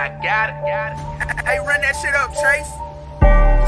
I got it. Hey, run that shit up, Trace.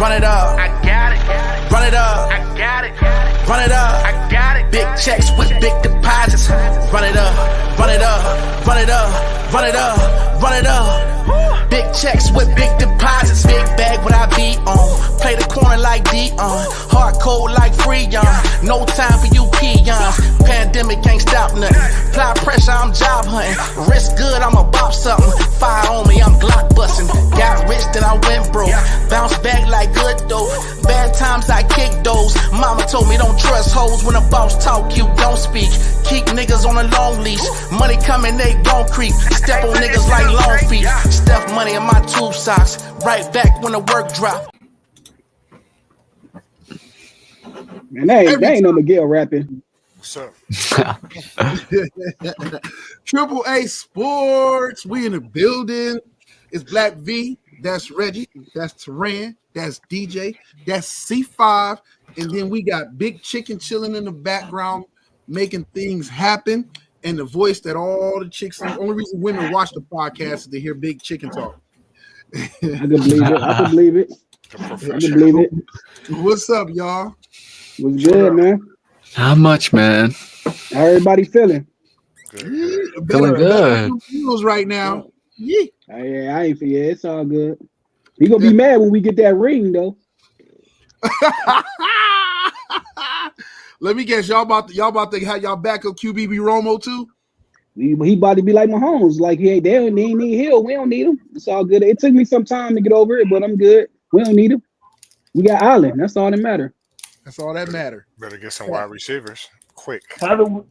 Run it up. I got it. Run it up. I got it. Run it up. I got it. Big checks with big deposits. Run it up. Run it up. Run it up. Run it up. Run it up. Big checks with big deposits. Big bag what I be on. Play the corner like Dion. Hard code like Freon. No time for you peons. Pandemic ain't stop nothing. Apply pressure, I'm job hunting. Risk good, I'ma bop something. Fire on me, I'm Glock busting. Got rich, then I went broke. Bounce back like good dope. Bad times I kick those. Mama told me don't trust hoes. When a boss talk, you don't speak. Keep niggas on a long leash. Money coming, they gon' creep. Step on niggas like long feet. Stuff money in my tube socks. Right back when the work drop. Man, that ain't no Miguel rapping. What's up? Triple A Sports. We in the building. It's Black V. That's Reggie. That's Teran. That's DJ. That's C5. And then we got Big Chicken chilling in the background, making things happen. And the voice that all the chicks, the only reason women watch the podcast is to hear Big Chicken talk. I can believe it. I can believe it. I can believe it. What's up, y'all? What's good, man? Not much, man. How everybody feeling? Feeling good. Feels right now. Yeah. Yeah, I ain't for yeah. It's all good. He gonna be mad when we get that ring, though. Let me guess, y'all about to have y'all backup QB be Romo too? He about to be like Mahomes. Like, hey, they ain't need Hill. We don't need him. It's all good. It took me some time to get over it, but I'm good. We don't need him. We got Allen. That's all that matter. That's all that matter. Better get some wide receivers quick. Haven't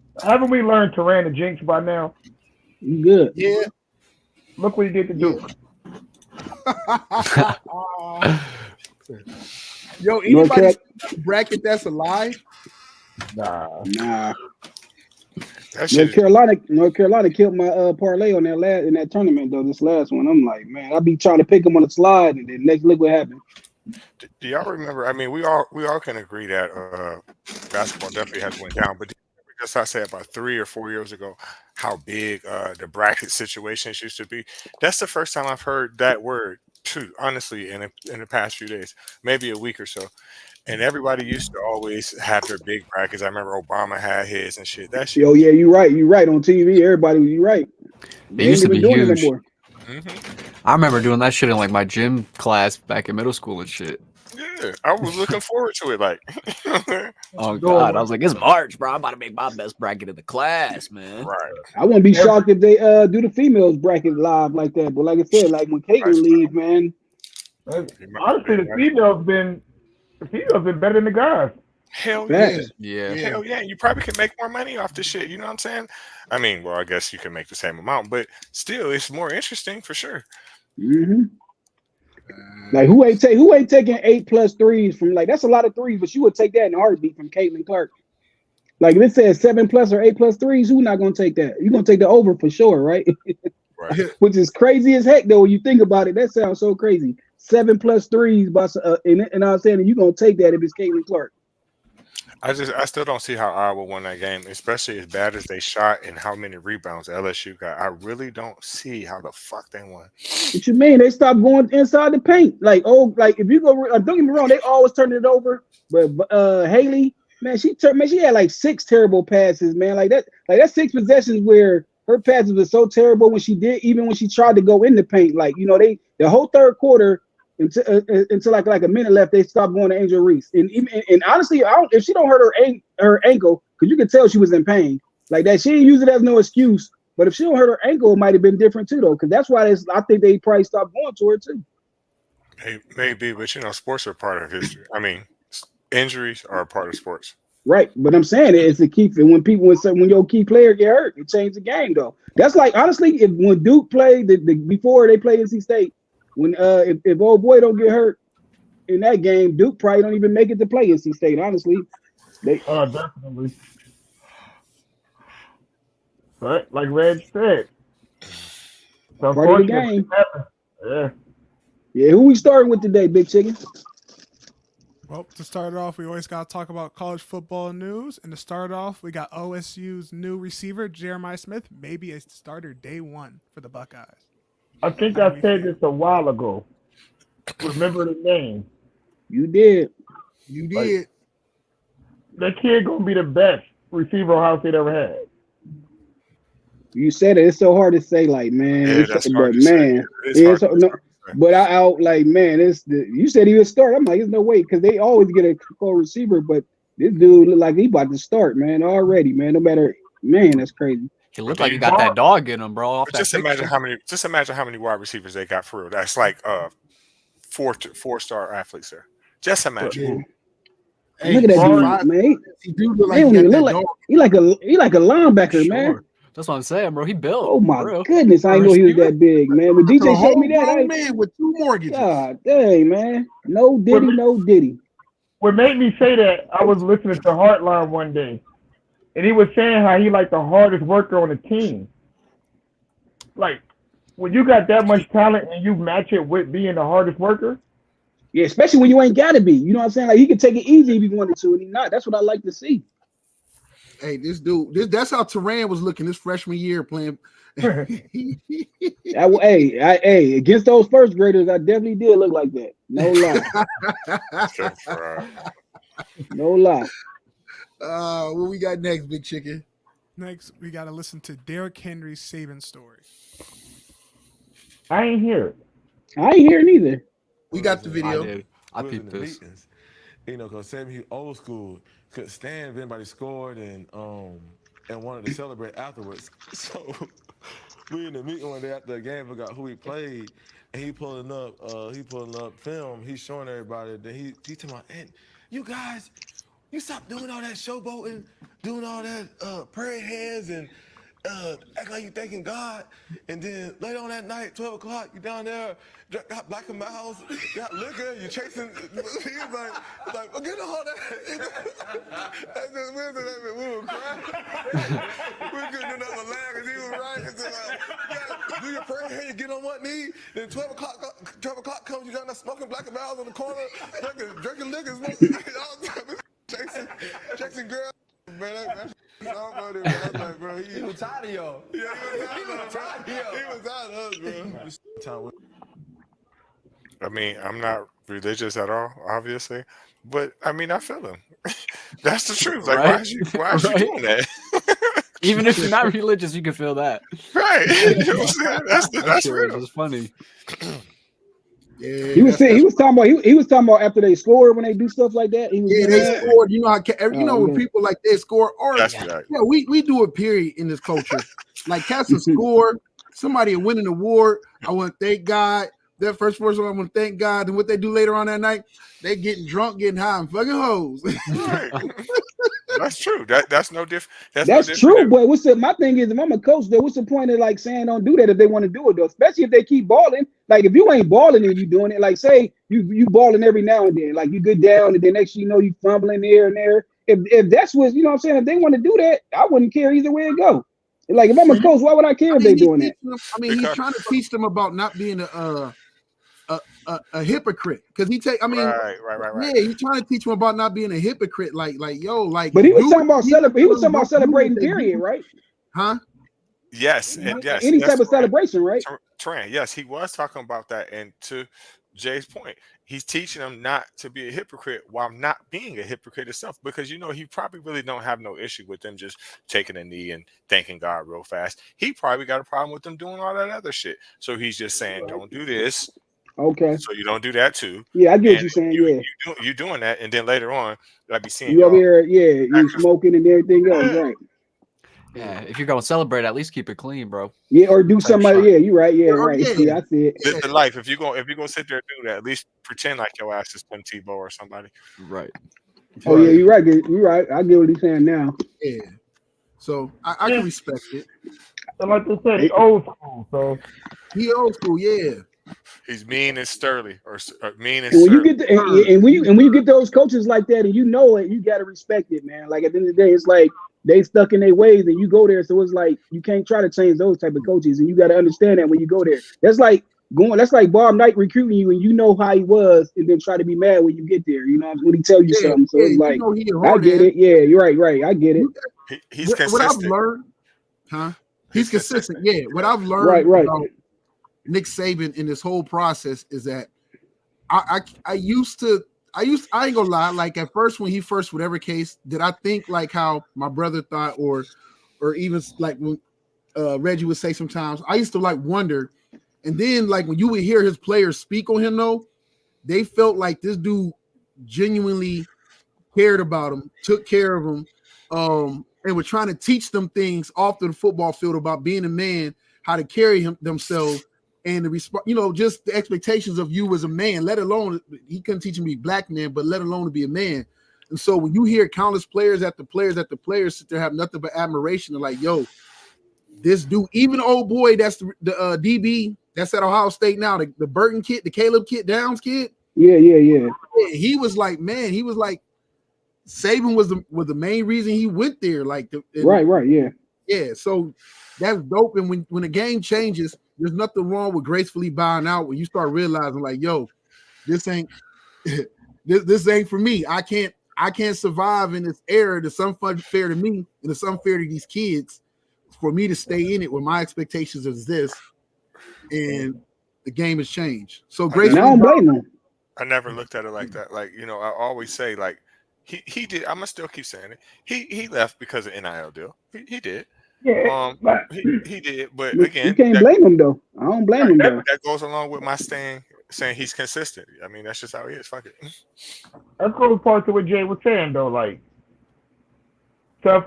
we learned to ran the jinx by now? You good? Yeah. Look what he did to Duke. Yo, anybody bracket that's alive? Nah. That North Carolina killed my parlay on in that tournament though. This last one, I'm like, man, I be trying to pick them on the slide, and then look what happened. Do y'all remember? I mean, we all can agree that basketball definitely has went down. But do you remember just I said about 3 or 4 years ago how big the bracket situations used to be? That's the first time I've heard that word too. Honestly, in the past few days, maybe a week or so. And everybody used to always have their big brackets. I remember Obama had his and shit. That shit. Oh yeah, you're right. You're right on TV. Everybody, you're right. It used to be huge. Mm-hmm. I remember doing that shit in like my gym class back in middle school and shit. Yeah, I was looking forward to it. Like, oh god, I was like, it's March, bro. I'm about to make my best bracket in the class, man. Right. I wouldn't be shocked if they do the females bracket live like that. But like I said, like when Caitlyn leaves, man. Honestly, the females been better than the guys. Hell yeah. Yeah. Hell yeah. You probably could make more money off this shit. You know what I'm saying? I mean, well, I guess you can make the same amount, but still, it's more interesting for sure. Mm-hmm. Like who ain't taking 8+ threes from like that's a lot of threes, but you would take that in a heartbeat from Caitlin Clark. Like if it says 7+ or 8+ threes, who's not gonna take that? You're gonna take the over for sure, right? Right. Which is crazy as heck though when you think about it. That sounds so crazy. 7+ threes, and I was saying you're gonna take that if it's Caitlin Clark. I still don't see how Iowa won that game, especially as bad as they shot and how many rebounds LSU got. I really don't see how the fuck they won. What you mean? They stopped going inside the paint. Like if you go, don't get me wrong, they always turn it over. But Haley, man, she had like 6 terrible passes, man. Like that's 6 possessions where her passes were so terrible when she tried to go in the paint. Like the whole third quarter. Until like a minute left, they stopped going to Angel Reese, and honestly, if she don't hurt her ankle, because you could tell she was in pain, like that. She didn't use it as no excuse, but if she don't hurt her ankle, it might have been different too, though, because that's why I think they probably stopped going to her too. Maybe, but sports are part of history. I mean, injuries are a part of sports, right? But I'm saying it's a key when your key player get hurt, it changed the game, though. That's like honestly, when Duke played before they played NC State. When if old boy don't get hurt in that game, Duke probably don't even make it to play NC State. Honestly, Definitely. But like Red said, part of the game. Yeah. Who we starting with today, Big Chicken? Well, to start off, we always got to talk about college football news. And to start off, we got OSU's new receiver, Jeremiah Smith, maybe a starter day one for the Buckeyes. I think I said this a while ago. Remember the name. You did. You did. That kid gonna be the best receiver Ohio State ever had. You said it. It's so hard to say, like, man. Yeah, It's, that's but hard to say. man, It's yeah, hard so, to no, say. but I out like, man. You said he would start. I'm like, there's no way because they always get a co-receiver, but this dude look like he about to start, man. Already, man. No matter, man, that's crazy. He looked like he got that dog in him, bro. Off But that just imagine how many wide receivers they got for real. That's like four-star athletes there. Just imagine. Hey, Look at that Ron, dude, man. he do look He like don't he even got look that like dog. he like a linebacker, man. Sure. That's what I'm saying, bro. He built. Oh my for real. goodness, I didn't know he was that big, man. When That's DJ a showed me that, whole man with 2 mortgages. God dang, man. No diddy, no diddy. What made me say that, I was listening to Heartline one day, and he was saying how he like the hardest worker on the team. Like, when you got that much talent and you match it with being the hardest worker. Yeah, especially when you ain't gotta be. You know what I'm saying? Like he can take it easy if he wanted to, and he not. That's what I like to see. Hey, this dude, that's how Turan was looking this freshman year playing. Hey, against those first graders, I definitely did look like that. No lie. No lie. What we got next, Big Chicken? Next, we got to listen to Derrick Henry's Saban story. I ain't hear it. I ain't hear it either. We got the video. I did. I We was in peeped the this. meetings, you know, because Sammy, he old school, couldn't stand if anybody scored and wanted to celebrate afterwards. So we in the meeting one day after the game, forgot who he played, and he pulling up film. He's showing everybody. Then he talking about, and you guys, you stop doing all that showboating, doing all that prayer hands and act like you thanking God, and then later on that night, 12 o'clock, you down there, got Black and Miles, got liquor, you chasing. He was like, forget all that. We were crying. We couldn't do nothing but laugh because he was right. It's like, do your prayer here, you get on one knee, then 12 o'clock comes, you down there smoking Black and Miles in the corner, drinking liquor, smoking, chasing girls. Man, that's all about it, man. I was like, bro, he was tired of y'all. Yeah, he was tired of y'all. He was tired of us, bro. I mean, I'm not religious at all, obviously, but I mean, I feel him. That's the truth. Like, Right? why is you doing that? Even if you're not religious, you can feel that. Right. You know what I'm saying? That's shit real. was funny. Yeah, He was talking about after they score when they do stuff like that. He was Yeah, doing they that. scored. You know, when okay. people like they score, or That's right. yeah, we do a period in this culture. Like cats will score, somebody will win an award. I want to thank God. That first person, I want to thank God. And what they do later on that night, they getting drunk, getting high, and fucking hoes. Right. That's true. That's no different. That's true, but my thing is, if I'm a coach, though, what's the point of like saying don't do that if they want to do it though? Especially if they keep balling. Like if you ain't balling and you doing it, like say you balling every now and then, like you get down and then next you know you fumbling here and there. If that's what you know what I'm saying, if they want to do that, I wouldn't care either way it go. Like if I'm a coach, why would I care if they doing that? He's trying to teach them about not being a hypocrite because he take. Right. Yeah, he's trying to teach them about not being a hypocrite. Like. But he was talking about celebrating. Period, right? Huh? Yes, and yes. Any type of celebration, right? Tran, yes, he was talking about that, and to Jay's point, he's teaching them not to be a hypocrite while not being a hypocrite himself, because you know he probably really don't have no issue with them just taking a knee and thanking God real fast. He probably got a problem with them doing all that other shit. So he's just saying, don't do this. Okay. So you don't do that too. Yeah, I get what you're saying. You doing that, and then later on, I be seeing you over here. Yeah, you smoking and everything else, right? Yeah, if you're gonna celebrate, at least keep it clean, bro. Yeah, or do something. Yeah, you're right. Yeah, right. Yeah. See, I see it. Live the life. If you go sit there and do that, at least pretend like your ass is Tim Tebow or somebody. Right. Oh yeah, you're right. You're right. I get what he's saying now. Yeah. So I can respect it. And like they said, he old school. So he old school. Yeah. He's mean and surly, or mean and when surly. you get when you get those coaches like that, and you know it, you gotta respect it, man. Like at the end of the day, it's like they stuck in their ways, and you go there, so it's like you can't try to change those type of coaches, and you got to understand that when you go there. That's like Bob Knight recruiting you, and you know how he was, and then try to be mad when you get there. You know when he tell you something, so it's like I get it. Yeah, you're right. I get it. He's consistent. What I've learned, He's consistent. Yeah, what I've learned. Right. Nick Saban in this whole process is that I ain't gonna lie, like at first when he first, whatever case, did I think like how my brother thought, or even like when Reggie would say sometimes, I used to like wonder, and then like when you would hear his players speak on him though, they felt like this dude genuinely cared about him, took care of him, and were trying to teach them things off the football field about being a man, how to carry themselves, and the just the expectations of you as a man, let alone he couldn't teach him to be black man, but let alone to be a man. And so when you hear countless players after players sit there have nothing but admiration, and like, yo, this dude, even the old boy that's the DB that's at Ohio State now, the Burton kid, the Caleb kid, Downs kid. Yeah. He was like, man, he was like, Saban was the main reason he went there. Like, Right, yeah. So that's dope. And when the game changes, there's nothing wrong with gracefully bowing out when you start realizing, like, yo, this ain't this ain't for me. I can't survive in this era that's unfair to me and it's unfair to these kids for me to stay in it when my expectations is this, and the game has changed. So gracefully, I don't blame him. I never looked at it like that. Like, I always say, like, he did. I'm gonna still keep saying it. He left because of NIL deal. He did. Yeah, he did. But You again, can't blame him though. I don't blame him though. that goes along with my saying he's consistent. I mean, that's just how he is. Fuck it. That goes part to what Jay was saying though. Like stuff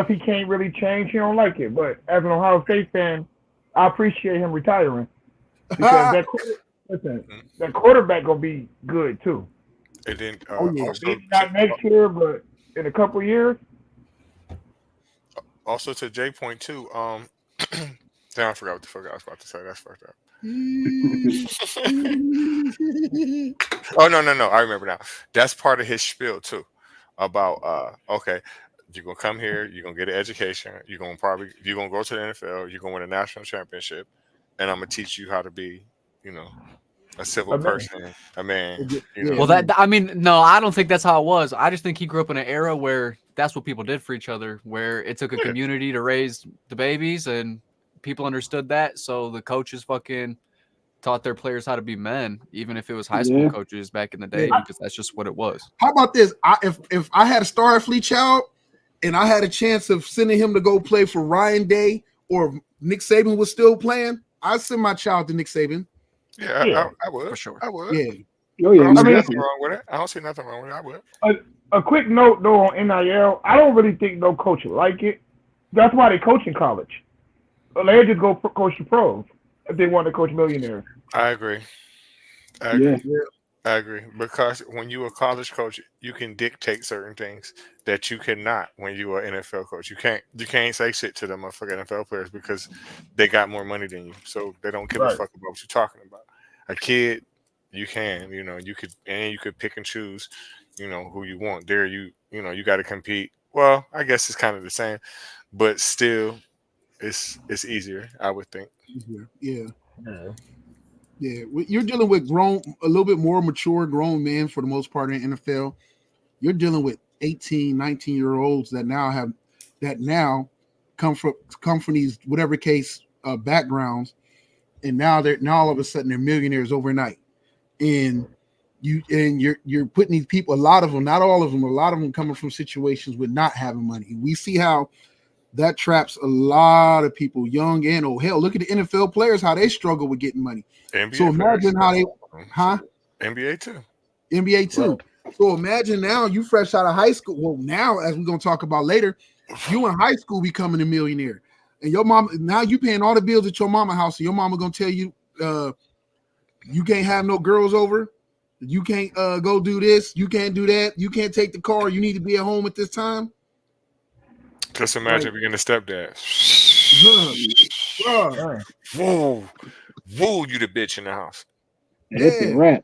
he can't really change. He don't like it. But as an Ohio State fan, I appreciate him retiring because that quarterback gonna be good too. And then Also, maybe not next year, but in a couple years. Also to Jay point too. Damn, I forgot what the fuck I was about to say. That's fucked up. Oh no! I remember now. That's part of his spiel too. About okay, you're gonna come here, you're gonna get an education, you're gonna go to the NFL, you're gonna win a national championship, and I'm gonna teach you how to be, a civil person, a man. Well, no, I don't think that's how it was. I just think he grew up in an era where that's what people did for each other, where it took a community to raise the babies, and people understood that. So the coaches fucking taught their players how to be men, even if it was high school coaches back in the day, because that's just what it was. How about this? If I had a star athlete child and I had a chance of sending him to go play for Ryan Day, or Nick Saban was still playing, I'd send my child to Nick Saban. Yeah, I would. For sure. I would. Yeah. Oh yeah. I don't see nothing wrong with it. I don't see nothing wrong with it. I would. A quick note though on NIL, I don't really think no coach would like it. That's why they coach in college. They just go coach the pros if they want to coach millionaires. I agree. I agree, because when you're a college coach, you can dictate certain things that you cannot when you're an NFL coach. You can't say shit to them motherfucking NFL players because they got more money than you, so they don't give a fuck about what you're talking about. A kid, you can, you could pick and choose, who you want. There, you got to compete. Well, I guess it's kind of the same, but still, it's easier, I would think. Yeah. You're dealing with a little bit more mature grown men for the most part in the NFL. You're dealing with 18, 19-year-olds that now come from these whatever case backgrounds, and now all of a sudden they're millionaires overnight. And you're putting these people, a lot of them, not all of them, a lot of them coming from situations with not having money. We see how that traps a lot of people, young and old. Hell, look at the NFL players, how they struggle with getting money. NBA so imagine how they, NBA too. Right. So imagine now you fresh out of high school. Well, now as we're gonna talk about later, you in high school becoming a millionaire, and your mom now you paying all the bills at your mama house. So your mama gonna tell you, you can't have no girls over, you can't go do this, you can't do that, you can't take the car. You need to be at home at this time. Just imagine being a stepdad. Whoa, you the bitch in the house. It's a wrap.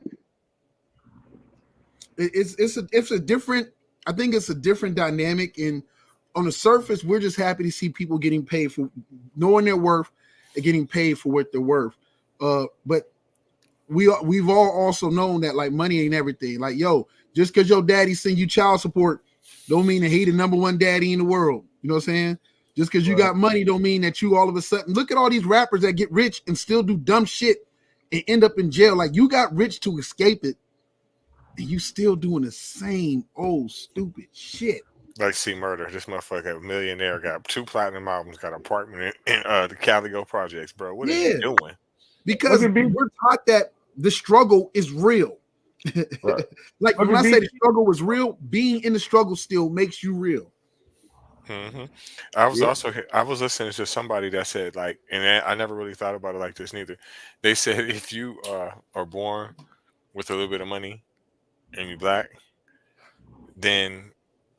It's a different. I think it's a different dynamic. And on the surface, we're just happy to see people getting paid for knowing their worth and getting paid for what they're worth. But we've all also known that like money ain't everything. Like, yo, just because your daddy send you child support don't mean that he the number one daddy in the world. You know what I'm saying? Just because you got money don't mean that you all of a sudden look at all these rappers that get rich and still do dumb shit and end up in jail. Like you got rich to escape it, and you still doing the same old stupid shit. Like C Murder, this motherfucker, a millionaire, got 2 platinum albums, got an apartment in the Caligo projects, bro. What are you doing? Because we're taught that the struggle is real. Like when I say the struggle was real, being in the struggle still makes you real. I was listening to somebody that said, like, and I never really thought about it like this neither. They said if you are born with a little bit of money and you're black, then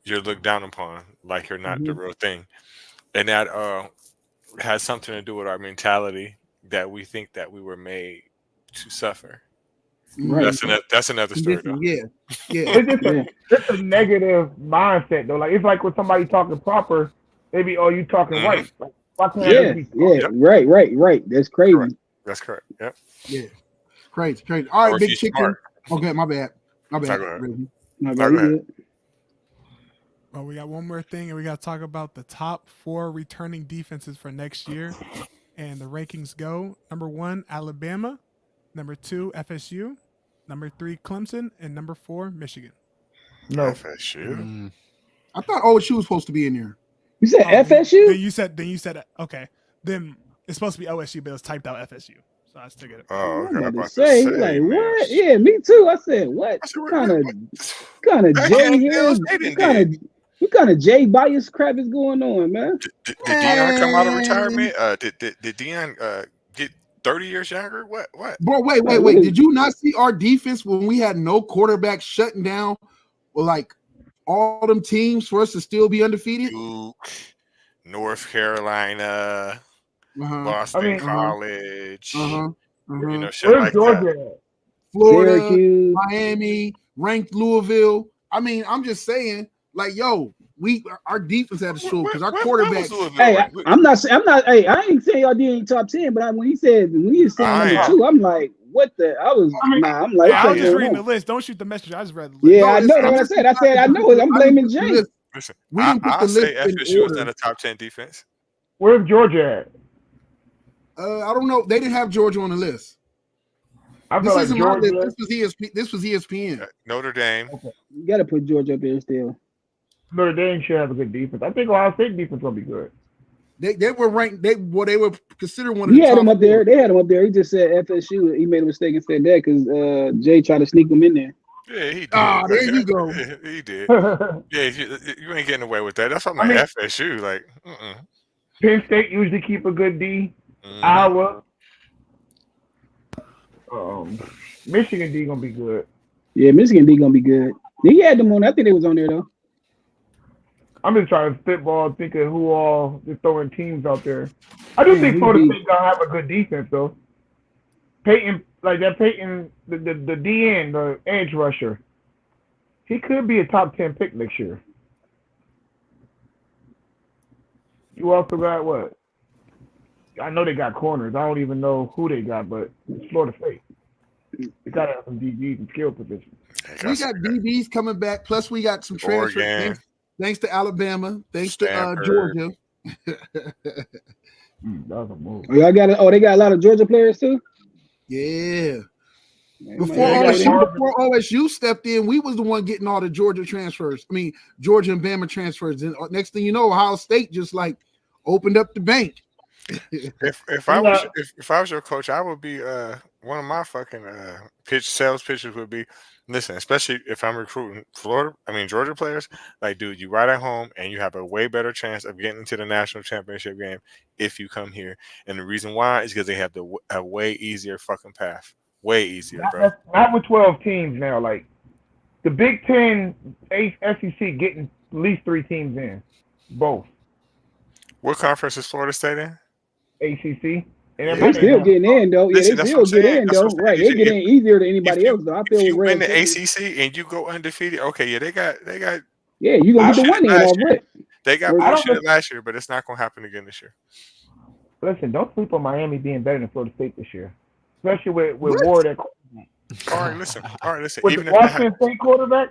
you're looked down upon like you're not the real thing, and that has something to do with our mentality that we think that we were made to suffer. Right. That's another story, though. Yeah. It's a negative mindset though. Like it's like when somebody talking proper, they be, oh, you talking white. Like, why can't I be right. That's crazy. Correct. That's correct. Yep. Yeah. Crazy. All Or right, if Big you Chicken. smart. Okay, my bad. Go ahead. Reggie. No, Go you ahead. good. Well, we got one more thing, and we got to talk about the top 4 returning defenses for next year. And the rankings go: number 1, Alabama; number 2, FSU; number 3, Clemson; and number 4, Michigan. No. FSU. I thought OSU was supposed to be in there. You said FSU? Then you said okay. Then it's supposed to be OSU, but it was typed out FSU. So I still get it. Oh, I'm okay. about to say, like, what? Yeah, me too. I said, what? What kind of J here? What kind of J bias crap is going on, man? Did Deion come out of retirement? Did Deion get 30 years younger? What? Bro, wait. Did you not see our defense when we had no quarterback shutting down, or like all them teams for us to still be undefeated? Duke, North Carolina, Boston College, you know, shit Where's like Georgia that. at? Florida, Syracuse. Miami, ranked Louisville. I mean, I'm just saying, like, yo, our defense had to show because our quarterback. Hey, I'm not. Hey, I ain't saying y'all did top 10, but when he was saying number 2, I'm like, what the? I'm like, I was just reading the list. Don't shoot the messenger. I just read the list. Yeah, I know. What I said. I know it. I'm blaming Jay. Listen, We didn't put the I'll say list in FSU was order. not a top 10 defense. Where's Georgia at? I don't know. They didn't have Georgia on the list. I This feel like isn't my Georgia. list. This was ESPN. Notre Dame. You got to put Georgia up there still. Notre Dame should have a good defense. I think Ohio State defense will be good. They were ranked. They were considered one of He the had top him up there. four. They had him up there. He just said FSU. He made a mistake and said that because Jay tried to sneak him in there. Yeah, he did. There you go. He did. Yeah, you ain't getting away with that. That's what I'm like, FSU. Like, Penn State usually keep a good D. Mhm. Iowa. Michigan D gonna be good. Yeah, Michigan D gonna be good. He had them on. I think they was on there though. I'm just trying to spitball, thinking who all is throwing teams out there. I do think he Florida beat- State gonna have a good defense though. Peyton, the DN, the edge rusher, he could be a top 10 pick next year. You also got what? I know they got corners. I don't even know who they got, but it's Florida State. They gotta have some DBs and skill positions. We got DBs coming back. Plus, we got some transfers. Oregon. Thanks to Alabama. Thanks Stanford. to Georgia. That was a move. Oh, y'all got. They got a lot of Georgia players too. Yeah. Man, Before man, they got- OSU stepped in, we was the one getting all the Georgia transfers. I mean, Georgia and Bama transfers. And next thing you know, Ohio State just like opened up the bank. If I was your coach, I would be one of my fucking sales pitches would be, listen, especially if I'm recruiting Georgia players, like, dude, you right at home and you have a way better chance of getting into the national championship game if you come here. And the reason why is because they have a way easier fucking path. Way easier, bro. Not with 12 teams now. Like the Big Ten, SEC getting at least 3 teams in, both What conference is Florida State in? ACC. And Yeah. They still getting in though. Yeah, Listen, they that's still what I'm get saying. in That's though. what I'm Right, saying. they get in easier than anybody else though. I feel If you with win the Red. ACC and you go undefeated, okay, yeah, they got Yeah, you gonna get the bullshit one in last off year. rip. They got I don't bullshit last year, but it's not gonna happen again this year. Listen, don't sleep on Miami being better than Florida State this year, especially with What? Ward at. All right, listen. With Even the if that Washington State quarterback?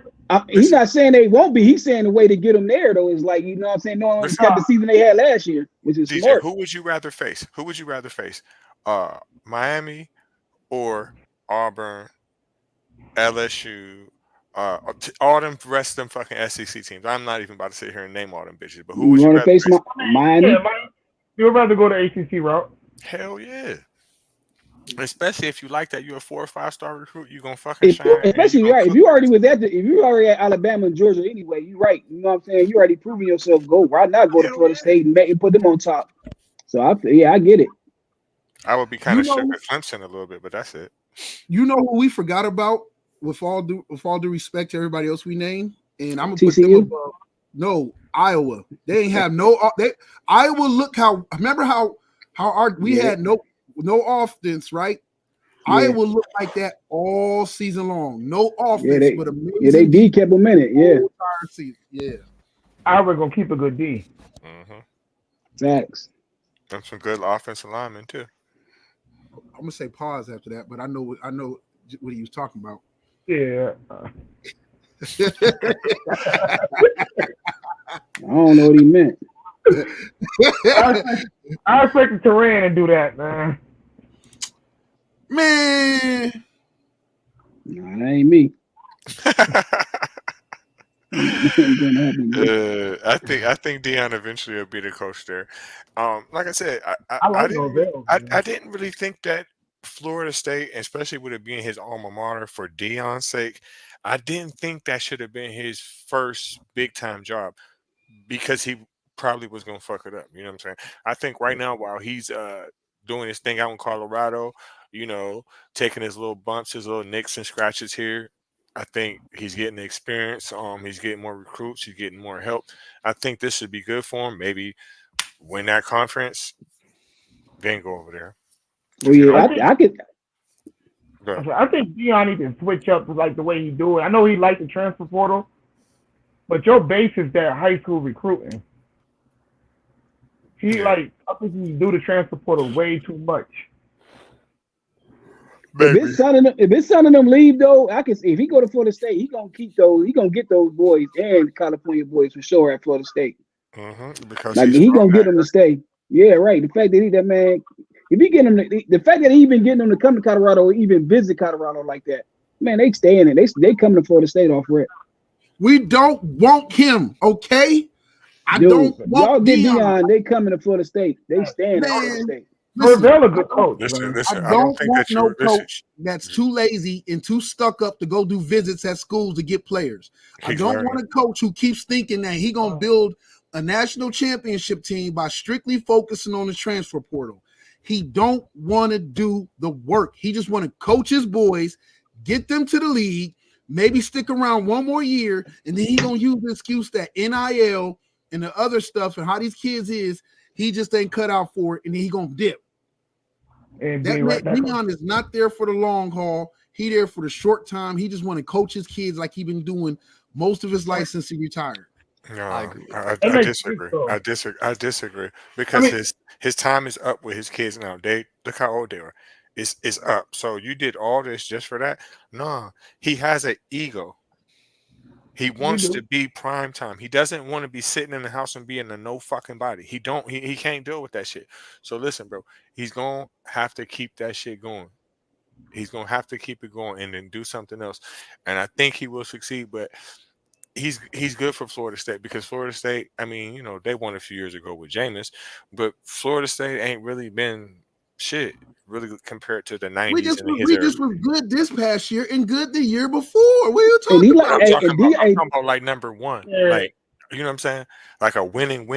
He's not saying they won't be. He's saying the way to get them there though is like, you know what I'm saying, no Listen. got the season they had last year, which is DJ, smart. who would you rather face? Miami or Auburn, LSU, all them rest of them fucking SEC teams. I'm not even about to sit here and name all them bitches, but who would you want rather to face face? Miami? Yeah, you'd rather go the ACC route. Hell yeah. Especially if you like that, you're a 4 or 5 star recruit, you're gonna fucking shine. Especially right. If you already at Alabama and Georgia anyway, you're right. You know what I'm saying? You already proven yourself. Why not go to Florida State and put them on top? So I get it. I would be kind of shook at Clemson a little bit, but that's it. You know who we forgot about? With all due respect to everybody else we named, and I'm gonna put them above. No, Iowa. They ain't have no. Iowa. Look remember how we had no offense, right? Yeah. Iowa looked like that all season long. No offense, but amazing. Yeah, they D kept them in it. Yeah. Season. Yeah. Iowa gonna keep a good D. Facts. And some good offensive linemen too. I'm gonna say pause after that, but I know what he was talking about. Yeah. I don't know what he meant. I expected Turan to do that, man. Man. Nah, that ain't me. I think Deion eventually will be the coach there. Like I said, I didn't really think that Florida State, especially with it being his alma mater for Deion's sake, I didn't think that should have been his first big time job because he probably was gonna fuck it up. You know what I'm saying? I think right now while he's doing his thing out in Colorado, taking his little bumps, his little nicks and scratches here, I think he's getting the experience. He's getting more recruits. He's getting more help. I think this should be good for him. Maybe win that conference, then go over there. Well, yeah, I could. I think Deion needs to switch up like the way he do it. I know he liked the transfer portal, but your base is that high school recruiting. I think he do the transfer portal way too much. If his son of them leave though, I can see if he go to Florida State, he gonna keep those. He gonna get those boys and California boys for sure at Florida State. Because he gonna get them to stay. Yeah, right. The fact that man, if he get them, the fact that he even getting them to come to Colorado or even visit Colorado like that, man, they stay in it. They come to Florida State off rip. We don't want him, okay? Don't want y'all get Deion. They coming to Florida State. They staying at Florida State. Norvell a good coach. Listen, I don't want no coach that's too lazy and too stuck up to go do visits at schools to get players. I don't want a coach who keeps thinking that he gonna build a national championship team by strictly focusing on the transfer portal. He don't want to do the work. He just want to coach his boys, get them to the league, maybe stick around one more year, and then he gonna use the excuse that NIL and the other stuff and how these kids is, he just ain't cut out for it, and then he gonna dip. And Deion is not there for the long haul. He there for the short time. He just want to coach his kids like he been doing most of his life since he retired. No, I agree. I disagree because his time is up with his kids now. Look how old they are. It's up. So you did all this just for that? No, he has an ego. He wants to be prime time. He doesn't want to be sitting in the house and being a no fucking body. He can't deal with that shit. So listen, bro, he's gonna have to keep that shit going. He's gonna have to keep it going and then do something else. And I think he will succeed, but he's good for Florida State because Florida State, I mean, they won a few years ago with Jameis, but Florida State ain't really been shit really compared to the 90s. We just were good this past year and good the year before. What are you talking about? I'm talking about like number one. Yeah. Like, you know what I'm saying? Like a winning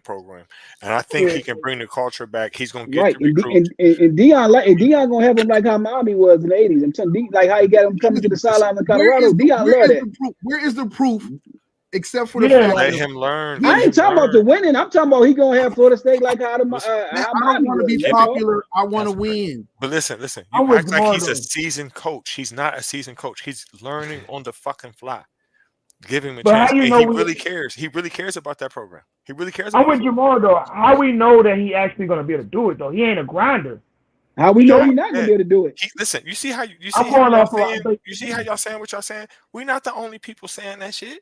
program. And I think he can bring the culture back. He's gonna get the recruits. And Deion gonna have him like how Miami was in the 80s. I'm telling you, like how he got him coming to the sideline in Colorado. Deion love that. Where is the proof? Except for the fact let him learn. I ain't talking about the winning. I'm talking about he gonna have Florida State like how I don't want to be popular. I want to win. But listen. You act like he's a seasoned coach. He's not a seasoned coach. He's learning on the fucking fly. Give him a chance. And he really cares. He really cares about that program. He really cares. I'm with Jamar though. How we know that he actually gonna be able to do it though? He ain't a grinder. How we know he's not gonna be able to do it? Listen, you see how you see I'm how going y'all off of- saying, you see how y'all saying what y'all saying? We're not the only people saying that shit.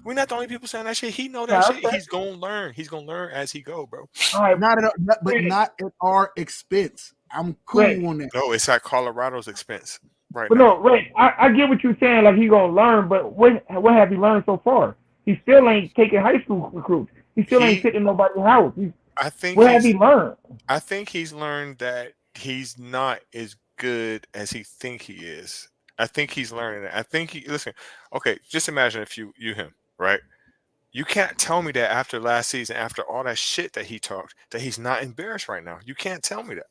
We're not the only people saying that shit. He know that Yeah, shit. okay. He's gonna learn. He's gonna learn as he go, bro. All right, Not at our expense. I'm cool Right. on that. No, it's at Colorado's expense right but now. no, Ray, I get what you're saying. Like he gonna learn, but what have he learned so far? He still ain't taking high school recruits. He still ain't sitting in nobody's house. I think What have he learned? I think he's learned that he's not as good as he think he is. I think he's learning that. I think listen, okay, just imagine if you him, right? You can't tell me that after last season, after all that shit that he talked, that he's not embarrassed right now. You can't tell me that.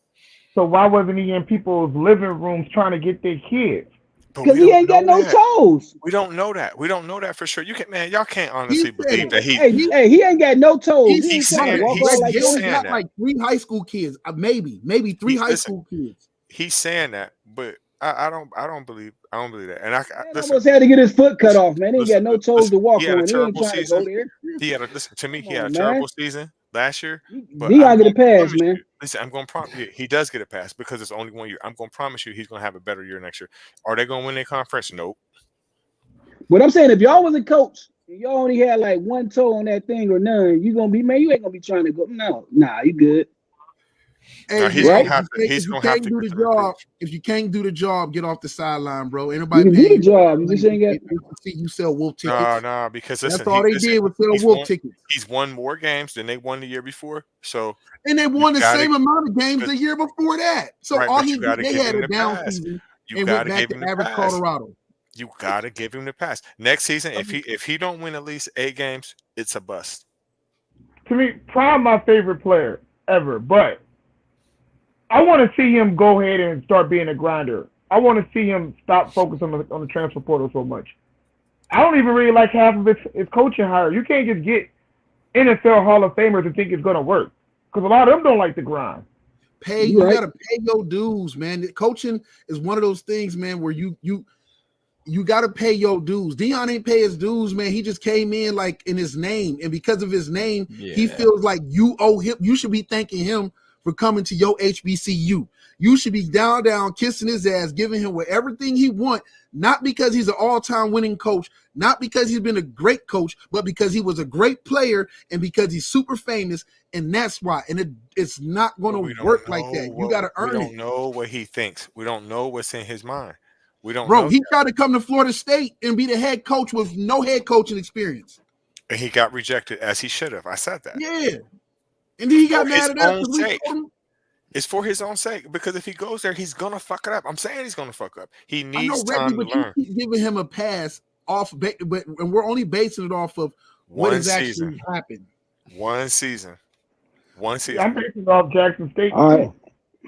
So why wasn't he in people's living rooms trying to get their kids? But Because we he don't ain't got know no that. toes. We don't know that. We don't know that for sure. You can, man, y'all can't honestly He believe said- that he. Hey, he ain't got no toes. He He's ain't trying to saying- walk he's- all like he's that. He's saying got that. like 3 high school kids, maybe 3 high Listen. school kids. He's saying that, but I don't believe that. And I Man listen. almost had to get his foot cut off, man. He ain't got no toes listen, to walk he had a on. He ain't terrible trying to season. go there. He had a listen to me. Come He had a on, terrible man. season last year. But Dion I'm get a gonna pass, promise man. you- listen, I'm going to promise you, he does get a pass because it's only 1 year. I'm going to promise you, he's going to have a better year next year. Are they going to win their conference? Nope. But I'm saying if y'all was a coach and y'all only had like one toe on that thing or none, you gonna be, man, you ain't gonna be trying to go. No, nah, you good. Hey, No, he's man, gonna have to. if He's you gonna have can't to do get the the job, recruits. if you can't do the job, get off the sideline, bro. Ain't You nobody can do the paying job. You just ain't got. They can see you sell wolf tickets. No, because listen, That's all they did was sell wolf tickets. He's won more games than they won the year before. So And they won the gotta- same amount of games but- the year before that. So right, all but you gotta they give had him a the down pass. season You and gotta went back give to him the average pass. Colorado. You gotta give him the pass. Next season, if he don't win at least 8 games, it's a bust. To me, Prime my favorite player ever, but I want to see him go ahead and start being a grinder. I want to see him stop focusing on the transfer portal so much. I don't even really like half of his coaching hire. You can't just get NFL Hall of Famers and think it's going to work because a lot of them don't like the grind. You gotta pay your dues, man. Coaching is one of those things, man, where you gotta pay your dues. Dion ain't pay his dues, man. He just came in like in his name, and because of his name, he feels like you owe him. You should be thanking him for coming to your HBCU. You should be down, kissing his ass, giving him everything he want, not because he's an all-time winning coach, not because he's been a great coach, but because he was a great player and because he's super famous, and that's why. And it's not going to work like that. You got to earn it. We don't know what he thinks. We don't know what's in his mind. We don't Bro, know. he tried to come to Florida State and be the head coach with no head coaching experience. And he got rejected as he should have. I said that. Yeah. And then he got For mad his at us own because we sake. told him. It's for his own sake because if he goes there, he's gonna fuck it up. I'm saying he's gonna fuck up. He I know, needs Reggie, time to but you learn. keep giving him a pass off, and we're only basing it off of what One has season. actually happened. One season. I'm basing it off Jackson State. All right.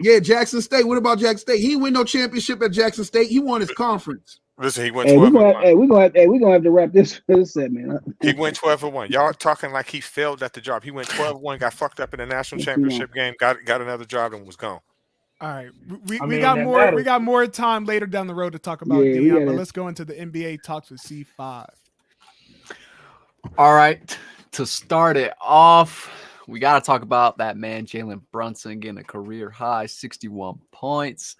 Yeah, Jackson State. What about Jackson State? He didn't win no championship at Jackson State. He won his conference. Listen, he went Hey, 12 we're gonna have to wrap this segment up. He went 12-1. Y'all talking like he failed at the job. He went 12-1, got fucked up in the national championship game, got another job, and was gone. All right, we mean, got that more. matters. We got more time later down the road to talk about Yeah, we Dion, but gotta- let's go into the NBA talks with C5. All right, to start it off, we got to talk about that man, Jalen Brunson, getting a career high 61 points.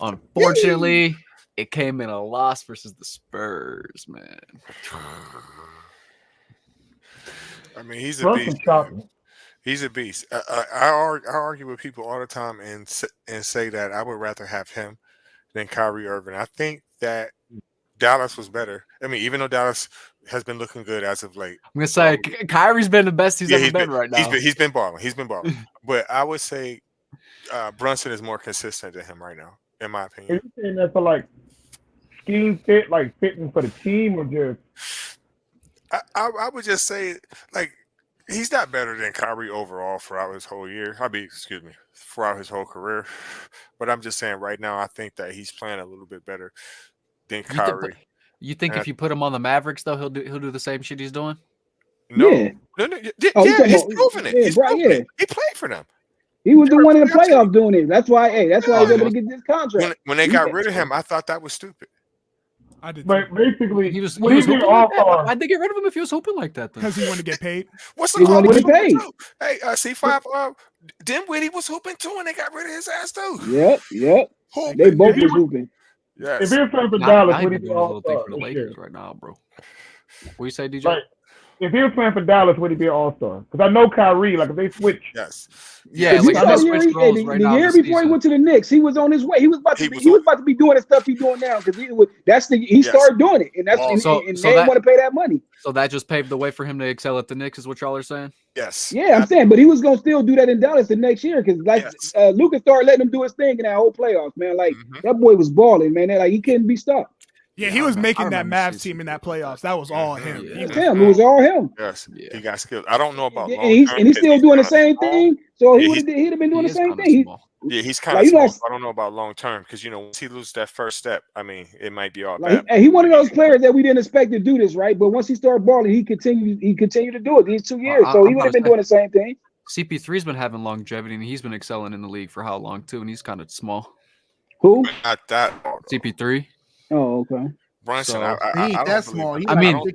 Unfortunately, it came in a loss versus the Spurs, man. I mean, he's a Brunson beast. chopping. He's a beast. I argue with people all the time and say that I would rather have him than Kyrie Irving. I think that Dallas was better. I mean, even though Dallas has been looking good as of late. I'm gonna say Kyrie's been the best he's ever been right now. He's been balling. He's been balling. But I would say Brunson is more consistent than him right now, in my Are opinion. you saying that for like scheme fit, like fitting for the team, or just I would just say, like, he's not better than Kyrie overall throughout his whole year. Throughout his whole career. But I'm just saying right now, I think that he's playing a little bit better than Kyrie. You think if you put him on the Mavericks, though, he'll do the same shit he's doing? No, Yeah. no, Oh, he's proven it. yeah, He's right, proven yeah. it. He played for them. He was the one in the playoff doing it. That's why. Hey, that's why he's able to get this contract. When they got rid of him, I thought that was stupid. I did But basically, He was when he hooping did like that. All-Star, Why'd they get rid of him if he was hooping like that? Then because he wanted to get paid. What's the He call? wanted to Was get hooping paid. too. Hey, C5, Dinwiddie was hooping too, and they got rid of his ass too. Yep. Hooping. They both was hooping. if Yes. he was playing for now Dallas, he would he been be doing his little thing All-Star for the this year? Lakers right now, bro. What you say, DJ? Like, if he was playing for Dallas, would he be an All-Star? Because I know Kyrie, like if they switch, Yes. Yeah, You like saw I'm the year, switch roles the right now. year this before he season. went to the Knicks, he was on his way. He was about to He be, was he was on- about to be doing the stuff he's doing now because he Yes. started doing it, and that's and, So- and so they didn't that- want to pay that money. So that just paved the way for him to excel at the Knicks, is what y'all are saying? Yes. Yeah, I'm saying, but he was gonna still do that in Dallas the next year because like Yes. Lucas started letting him do his thing in that whole playoffs, man. Like Mhm. that boy was balling, man. Like he couldn't be stopped. Yeah, Yeah, he I was remember- making I that remember Mavs season team in that two like playoffs. That was all him. Yeah. He It was was him. It was all him. Yes. Yeah. He got skills. I don't know about And long he's term. and he's 'cause still doing the kinda same small. thing. So Yeah, he'd have been doing He the is same kinda thing. small. Yeah, he's kind Like, of you know, small. So I don't know about long term because once he loses that first step, I mean, it might be all Like bad. he one of those players that we didn't expect to do this, right? But once he started balling, he continued to do it these 2 years. So he I'm would about have to been say- doing the same thing. CP3's been having longevity, and he's been excelling in the league for how long too? And he's kind of small. Who? Not that. Tall, though. CP3. Oh, okay. Brunson, So- I He don't ain't that believe small. that. He I like mean-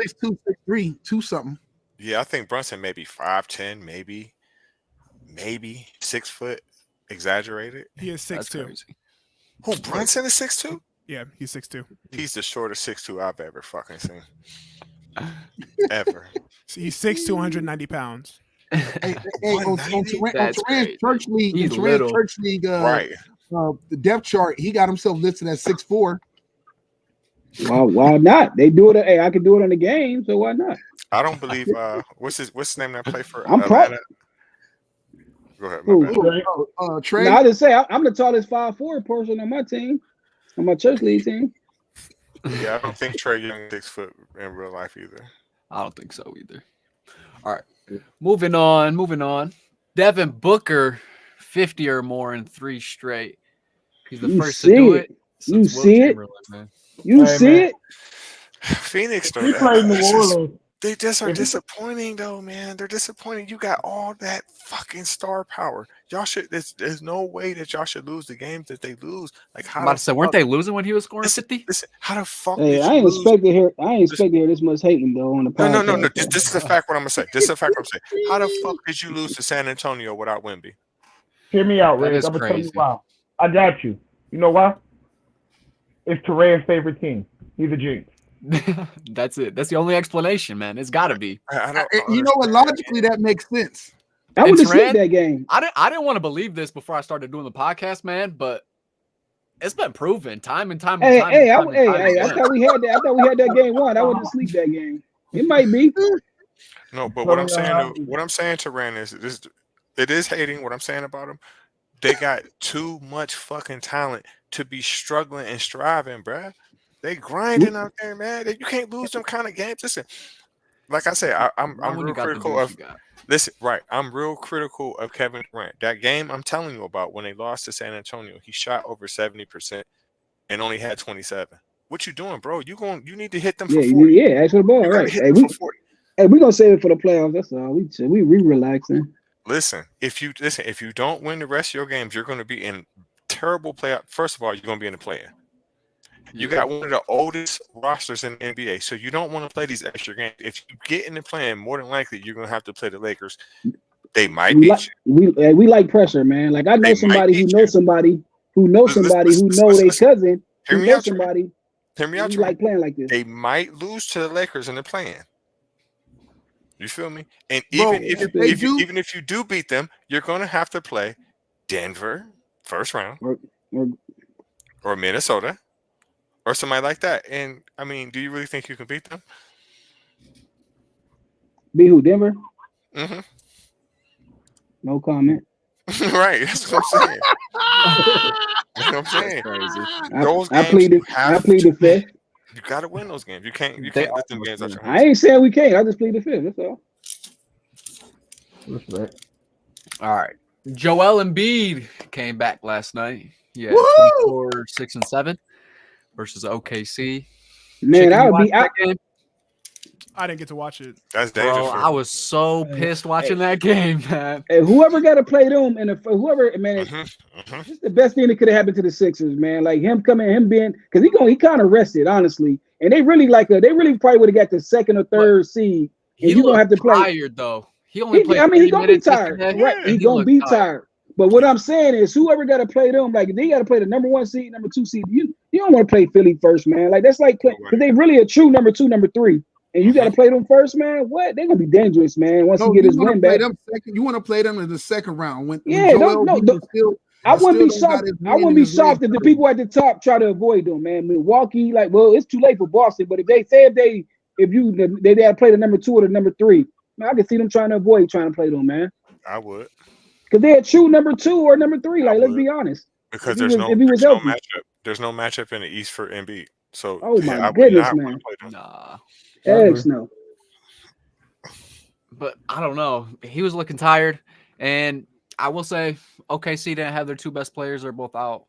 6'2", 6'3", 2 something. Yeah, I think Brunson maybe 5'10", maybe 6 foot, exaggerated. He is That's 6'2". crazy. Who Brunson is 6'2"? Yeah, he's 6'2". He's the shortest 6'2" I've ever fucking seen. Ever. He's 6'2", 190 pounds. Hey, on 190? That's Terran's crazy. church league, He's in Terran's little. church league, Right. the depth chart, he got himself listed at 6'4". Why not? They do it. Hey, I can do it on the game, so why not? I don't believe what's his name that play for I'm proud. Atlanta? Go ahead, my Who? bad. Trey, No, I just say I'm the tallest 5'4" person on my team, on my church league team. Yeah, I don't think Trey Young is 6 foot in real life either. I don't think so either. All right. Moving on. Devin Booker, 50 or more in 3 straight. He's the You first to do see it. it. since You Wilt see it. Chamberlain, man. You Hey, see man. it? Phoenix though, he played New it's just- Orleans. they just are If he- disappointing though, man. They're disappointing. You got all that fucking star power. Y'all should. There's no way that y'all should lose the games that they lose. Like how? I'm about the to say, weren't fuck- they losing when he was scoring Listen, 50? listen, how the fuck Hey, did I you ain't lose? expect to hear this much hating though on the No, podcast. no. This is a fact. What I'm gonna say. This is a fact. What I'm saying. How the fuck did you lose to San Antonio without Wemby? Hear me out, That Rick. is I'm gonna tell you crazy. why. I got you. You know why? It's Terran's favorite team. He's a jinx. That's it. That's the only explanation, man. It's got to be. I don't. you know what? Logically, that makes sense. I would have Trent? slipped that game. I didn't want to believe this before I started doing the podcast, man, but it's been proven time and time and Hey, time. hey, and time and time I again. thought we had that. I thought we had that game won. I wouldn't sleep that game. It might be. No, but So, what I'm saying to Rand is this: it is hating. What I'm saying about them, they got too much fucking talent to be struggling and striving, bruh. They grinding out there, man. You can't lose them kind of games. Listen, like I said, I'm Not when real you got the critical juice of. you got. Listen, right? I'm real critical of Kevin Durant. That game I'm telling you about when they lost to San Antonio, he shot over 70% and only had 27. What you doing, bro? You need to hit them for 40. Yeah, ask for the ball. You gotta Right. hit Hey, them for 40. we gonna save it for the playoffs. That's all. We relaxing. Listen, if you don't win the rest of your games, you're going to be in terrible playoff. First of all, you're going to be in the play-in. You got one of the oldest rosters in the NBA, so you don't want to play these extra games. If you get in the play-in, more than likely you're going to have to play the Lakers. They might We beat like, you. we like pressure, man. Like I know They somebody might who beat knows you. somebody who knows Listen, somebody who listen, know their listen. cousin Hear who me knows out, Trey. somebody Hear me out, who Trey. like playing like this. They might lose to the Lakers in the play-in. You feel me? And Bro, even if they do- even if you do beat them, you're going to have to play Denver first round Or- or Minnesota or somebody like that. And I mean, do you really think you can beat them? Be who? Denver? Hmm. No comment. Right. That's what I'm saying. That's what I'm saying. Crazy. Those I games plead you the I have plead to the fifth. You got to win those games. You can't They let them games out your I hands. ain't saying we can't. I just plead the fifth. That's all. Respect. All right. Joel Embiid came back last night. Yeah, Woo! 24, 6 and 7 versus OKC. Man, Chicken, I you would be. watched that game? I didn't get to watch it. That's dangerous. Bro, I was so pissed watching that game, man. And whoever got to play them, and whoever, man, Mm-hmm. it's the best thing that could have happened to the Sixers, man. Like him being, because he kind of rested, honestly. And they really they really probably would have got the second or third seed. And you gonna have to play. Tired though. He only played. He gonna be minutes tired, yesterday, right? and He gonna looked be tired. But what I'm saying is, whoever got to play them, like they got to play the number 1 seed, number 2 seed. You don't want to play Philly first, man. Like that's like because they really a true number 2, number 3. And you got to play them first, man. What? They're gonna be dangerous, man. Once he get his win back, you want to play them in the second round. I wouldn't be shocked. I wouldn't be shocked if the people at the top try to avoid them, man. Milwaukee, it's too late for Boston. But if they got to play the number 2 or the number 3, man, I can see them trying to play them, man. I would. Because they're a true number 2 or number 3. Like, let's be honest. Because there's no matchup. There's no matchup in the East for Embiid. So oh my goodness, man. Nah. Eggs, no. But I don't know. He was looking tired, and I will say OKC didn't have their 2 best players. They're both out.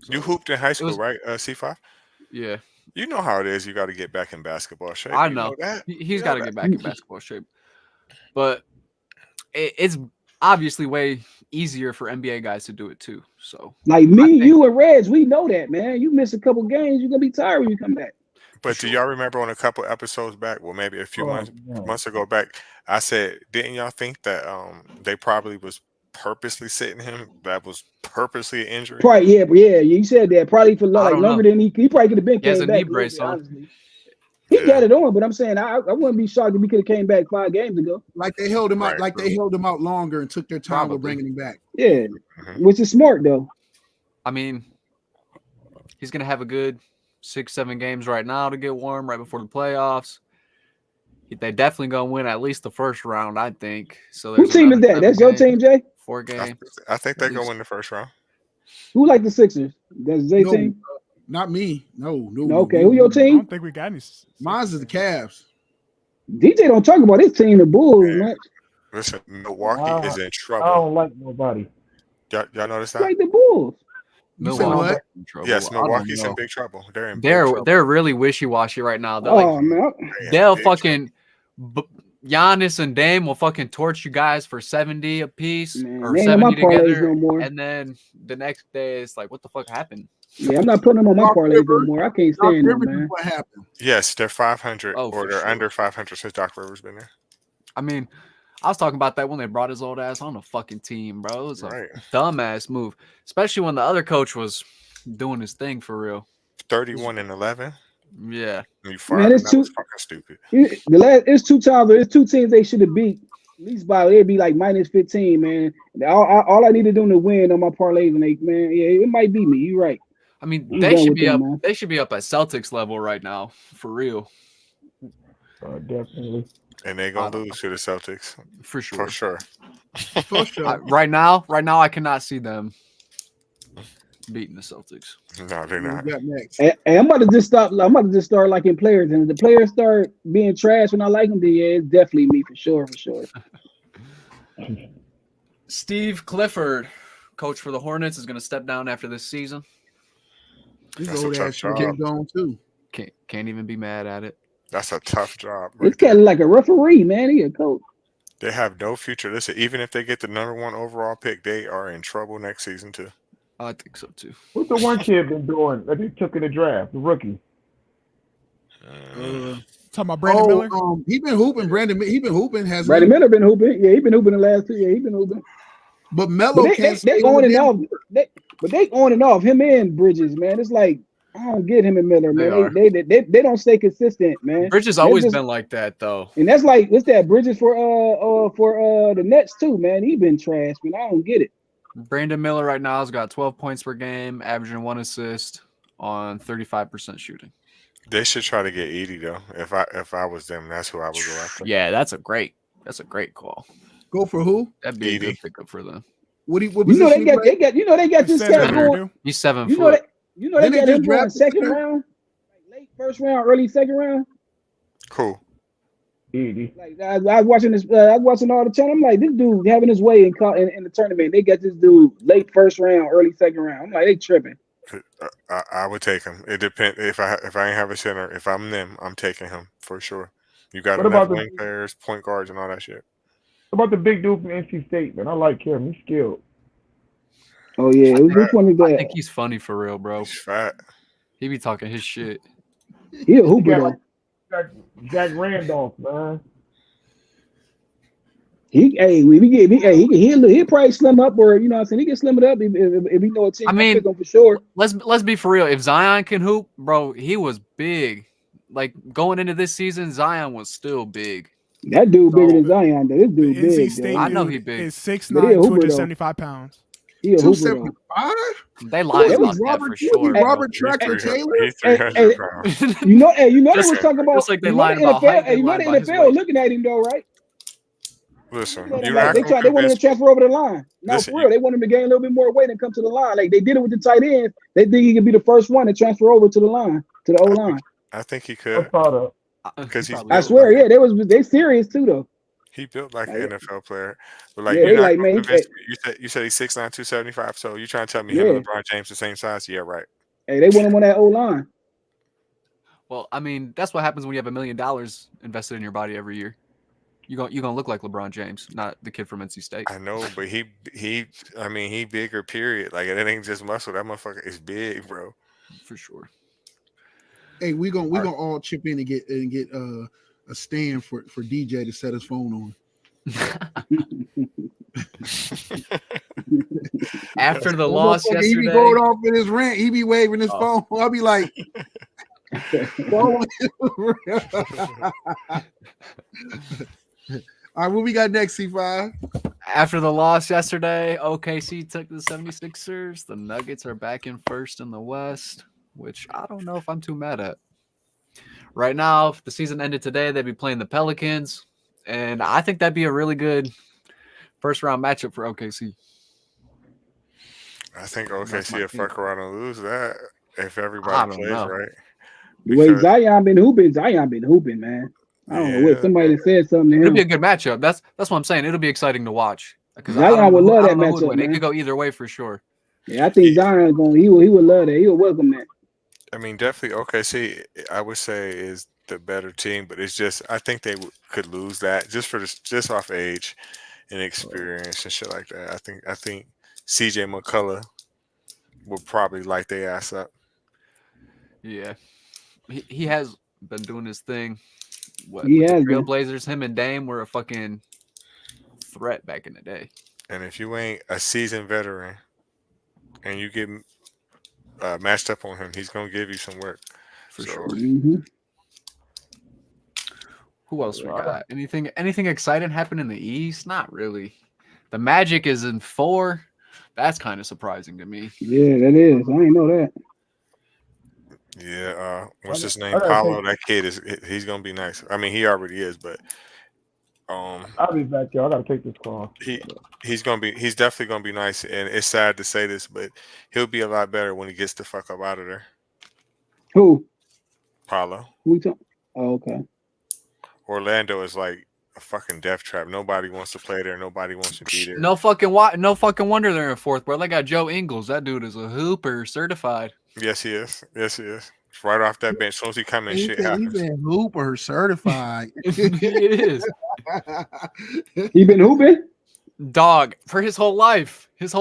So you hooped in high school, right? C5. Yeah. You know how it is. You got to get back in basketball shape. I know. He's got to get back in basketball shape. But it's obviously way easier for NBA guys to do it too. So like me, you and Reg, we know that, man. You miss a couple games, you're gonna be tired when you come back. But do y'all remember on a couple episodes back, well, maybe a few months ago back, I said, didn't y'all think that they probably was purposely sitting him? That was purposely an injury. Probably, yeah. You said that probably for longer than he probably could have been. He has a knee brace on. He got it on, but I'm saying I wouldn't be shocked if he could have came back 5 games ago. Like they held him out, they held him out longer and took their time with bringing him back. Yeah, which is smart though. I mean, he's gonna have a good 6-7 games right now to get warm right before the playoffs. They definitely gonna win at least the first round, I think. So whose team is that? That's your team, Jay? 4 games. I think they go in the first round. Who like the Sixers? That's Jay's team. Not me. No. Okay, who your team? I don't think we got any. Mine's is the Cavs. DJ don't talk about his team, the Bulls, much. Listen, Milwaukee is in trouble. I don't like nobody. Y'all notice that? Like the Bulls. You say what? Yes, Milwaukee's in big trouble. They're in. They're really wishy-washy right now. Man. They'll fucking Giannis and Dame will fucking torch you guys for 70 apiece or 70 together, and then the next day it's like, what the fuck happened? Yeah, I'm not putting them on my parlays anymore. I can't stand them, man. What happened? Yes, they're 500 or they're under 500 since Doc Rivers been there. I mean, I was talking about that when they brought his old ass on the fucking team, bro. It was a dumbass move, especially when the other coach was doing his thing for real. 31-11. Yeah, man, it's too fucking stupid. It's 2 times. It's 2 teams they should have beat. At least by it'd be like -15, man. All I need to do to win on my parlays, and it might be me. You're right. I mean, they should be up. They should be up at Celtics level right now, for real. Definitely. And they're gonna lose to the Celtics for sure. For sure. For sure. Right now, I cannot see them beating the Celtics. No, they're not. And I'm about to just stop. I'm about to just start liking players, and if the players start being trash when I like them, then yeah, it's definitely me for sure. Steve Clifford, coach for the Hornets, is going to step down after this season. His old ass should get gone too. Can't even be mad at it. That's a tough job. It's kind of like a referee, man. He a coach. They have no future. Listen, even if they get the #1 overall pick, they are in trouble next season too. I think so too. What's the one kid been doing that they took in the draft? The rookie. Talking about Brandon Miller. He been hooping. He been hooping. Brandon Miller been hooping. Yeah, he been hooping the last 2 years. He been hooping. But Melo can't. They on and off. They on and off. Him and Bridges, man. It's like I don't get him and Miller, man. They don't stay consistent, man. Bridges always been like that though. And that's like what's that? Bridges for the Nets too, man. He been trash, man. I don't get it. Brandon Miller right now has got 12 points per game, averaging 1 assist on 35% shooting. They should try to get Edie though. If I was them, that's who I would go after. Yeah, that's a great call. Go for who? That'd be a good pickup for them. What they got this cat going. He's 7 foot. They got him going second round, like late first round, early second round. Cool. Like I was watching this. I was watching all the channel. I'm like, this dude having his way in the tournament. They got this dude late first round, early second round. I'm like, they tripping. I would take him. It depends if I ain't have a center. If I'm them, I'm taking him for sure. You got What enough about the- wing players, point guards, and all that shit. What about the big dude from NC State, man? I like him. He's skilled. Oh yeah, which one is I that? think he's funny for real, bro. He's fat. He be talking his shit. He a hooper got though. Jack Randolph, man. He'll probably slim up, or you know what I'm saying, he can slim it up if he know a team. I mean, pick him for sure. Let's be for real. If Zion can hoop, bro, he was big. Like going into this season, Zion was still big. That dude bigger than Zion. Though. This The dude NC big. State though. I know dude he big. is But he a 6'9", hooper, though. 275 pounds. He a hooper though. 275. They lied That about was that Robert, for sure. Robert He's Tractor 300 Taylor. He's 300 pounds. You know they Just- was talking about. just like they you know lied the about NFL, height, they you know lied the about his NFL weight. looking at him though, right? Listen, Like, you're not they gonna wanted him convince to transfer over the line. No, Listen, for real. They want him to gain a little bit more weight and come to the line. Like they did it with the tight ends. They think he could be the first one to transfer over to the line, to the O line. I think he I could saw that. because he's Probably. I swear, yeah, they serious too though. he built like Like, an NFL player. But like yeah, you're they not like, gonna man, convince me. You said he's 6'9", 275. So you trying to tell me him Yeah. and LeBron James the same size? Yeah, right. Hey, they want him on that O line. Well, I mean, that's what happens when you have $1 million invested in your body every year. You're gonna look like LeBron James, not the kid from NC State. I know, but he bigger. Period. Like it ain't just muscle. That motherfucker is big, bro. For sure. Hey, we gonna all chip in and get a stand for DJ to set his phone on. After the That loss motherfucker, he be yesterday, going off in his rant. He be waving his phone. I'll be like, all right, what we got next, C5? after the loss yesterday, OKC took the 76ers. The Nuggets are back in first in the West, which I don't know if I'm too mad at. Right now, if the season ended today, they'd be playing the Pelicans, and I think that'd be a really good first round matchup for OKC. I think That's OKC my will team. fuck around and lose that if I everybody don't plays know. right. The way Because- Zion been hooping, man. I don't know what Yeah. somebody said something to It'll him. be a good matchup. That's what I'm saying. It'll be exciting to watch. Because Zion would love that who'd matchup, win. It man. could go either way for sure. Yeah, I think Zion he would love that. He would welcome that. I mean, definitely OKC. I would say is the better team, but it's just I think they could lose that just off age and experience and shit like that. I think CJ McCullough will probably light their ass up. Yeah. He has been doing his thing. What, He with the has been. Trailblazers, him and Dame were a fucking threat back in the day. And if you ain't a seasoned veteran and you get matched up on him, he's gonna give you some work. For So, sure. Mm-hmm. Who else we got? Anything exciting happen in the East? Not really. The Magic is in 4. That's kind of surprising to me. Yeah, that is. I didn't know that. Yeah, what's his name? I gotta Paulo. That kid he's gonna be nice. I mean, he already is, but I'll be back, y'all. I gotta take this call. he's definitely gonna be nice. And it's sad to say this, but he'll be a lot better when he gets the fuck up out of there. Who? Paulo. We talk? Oh, okay. Orlando is like a fucking death trap. Nobody wants to play there. Nobody wants to be there. No fucking wonder they're in 4th, bro. They got Joe Ingles. That dude is a hooper, certified. Yes, he is. Yes, he is. Right off that bench. As soon as he come in, shit He's happens. a hooper certified. He is. He been hooping? Dog, for his whole life. He's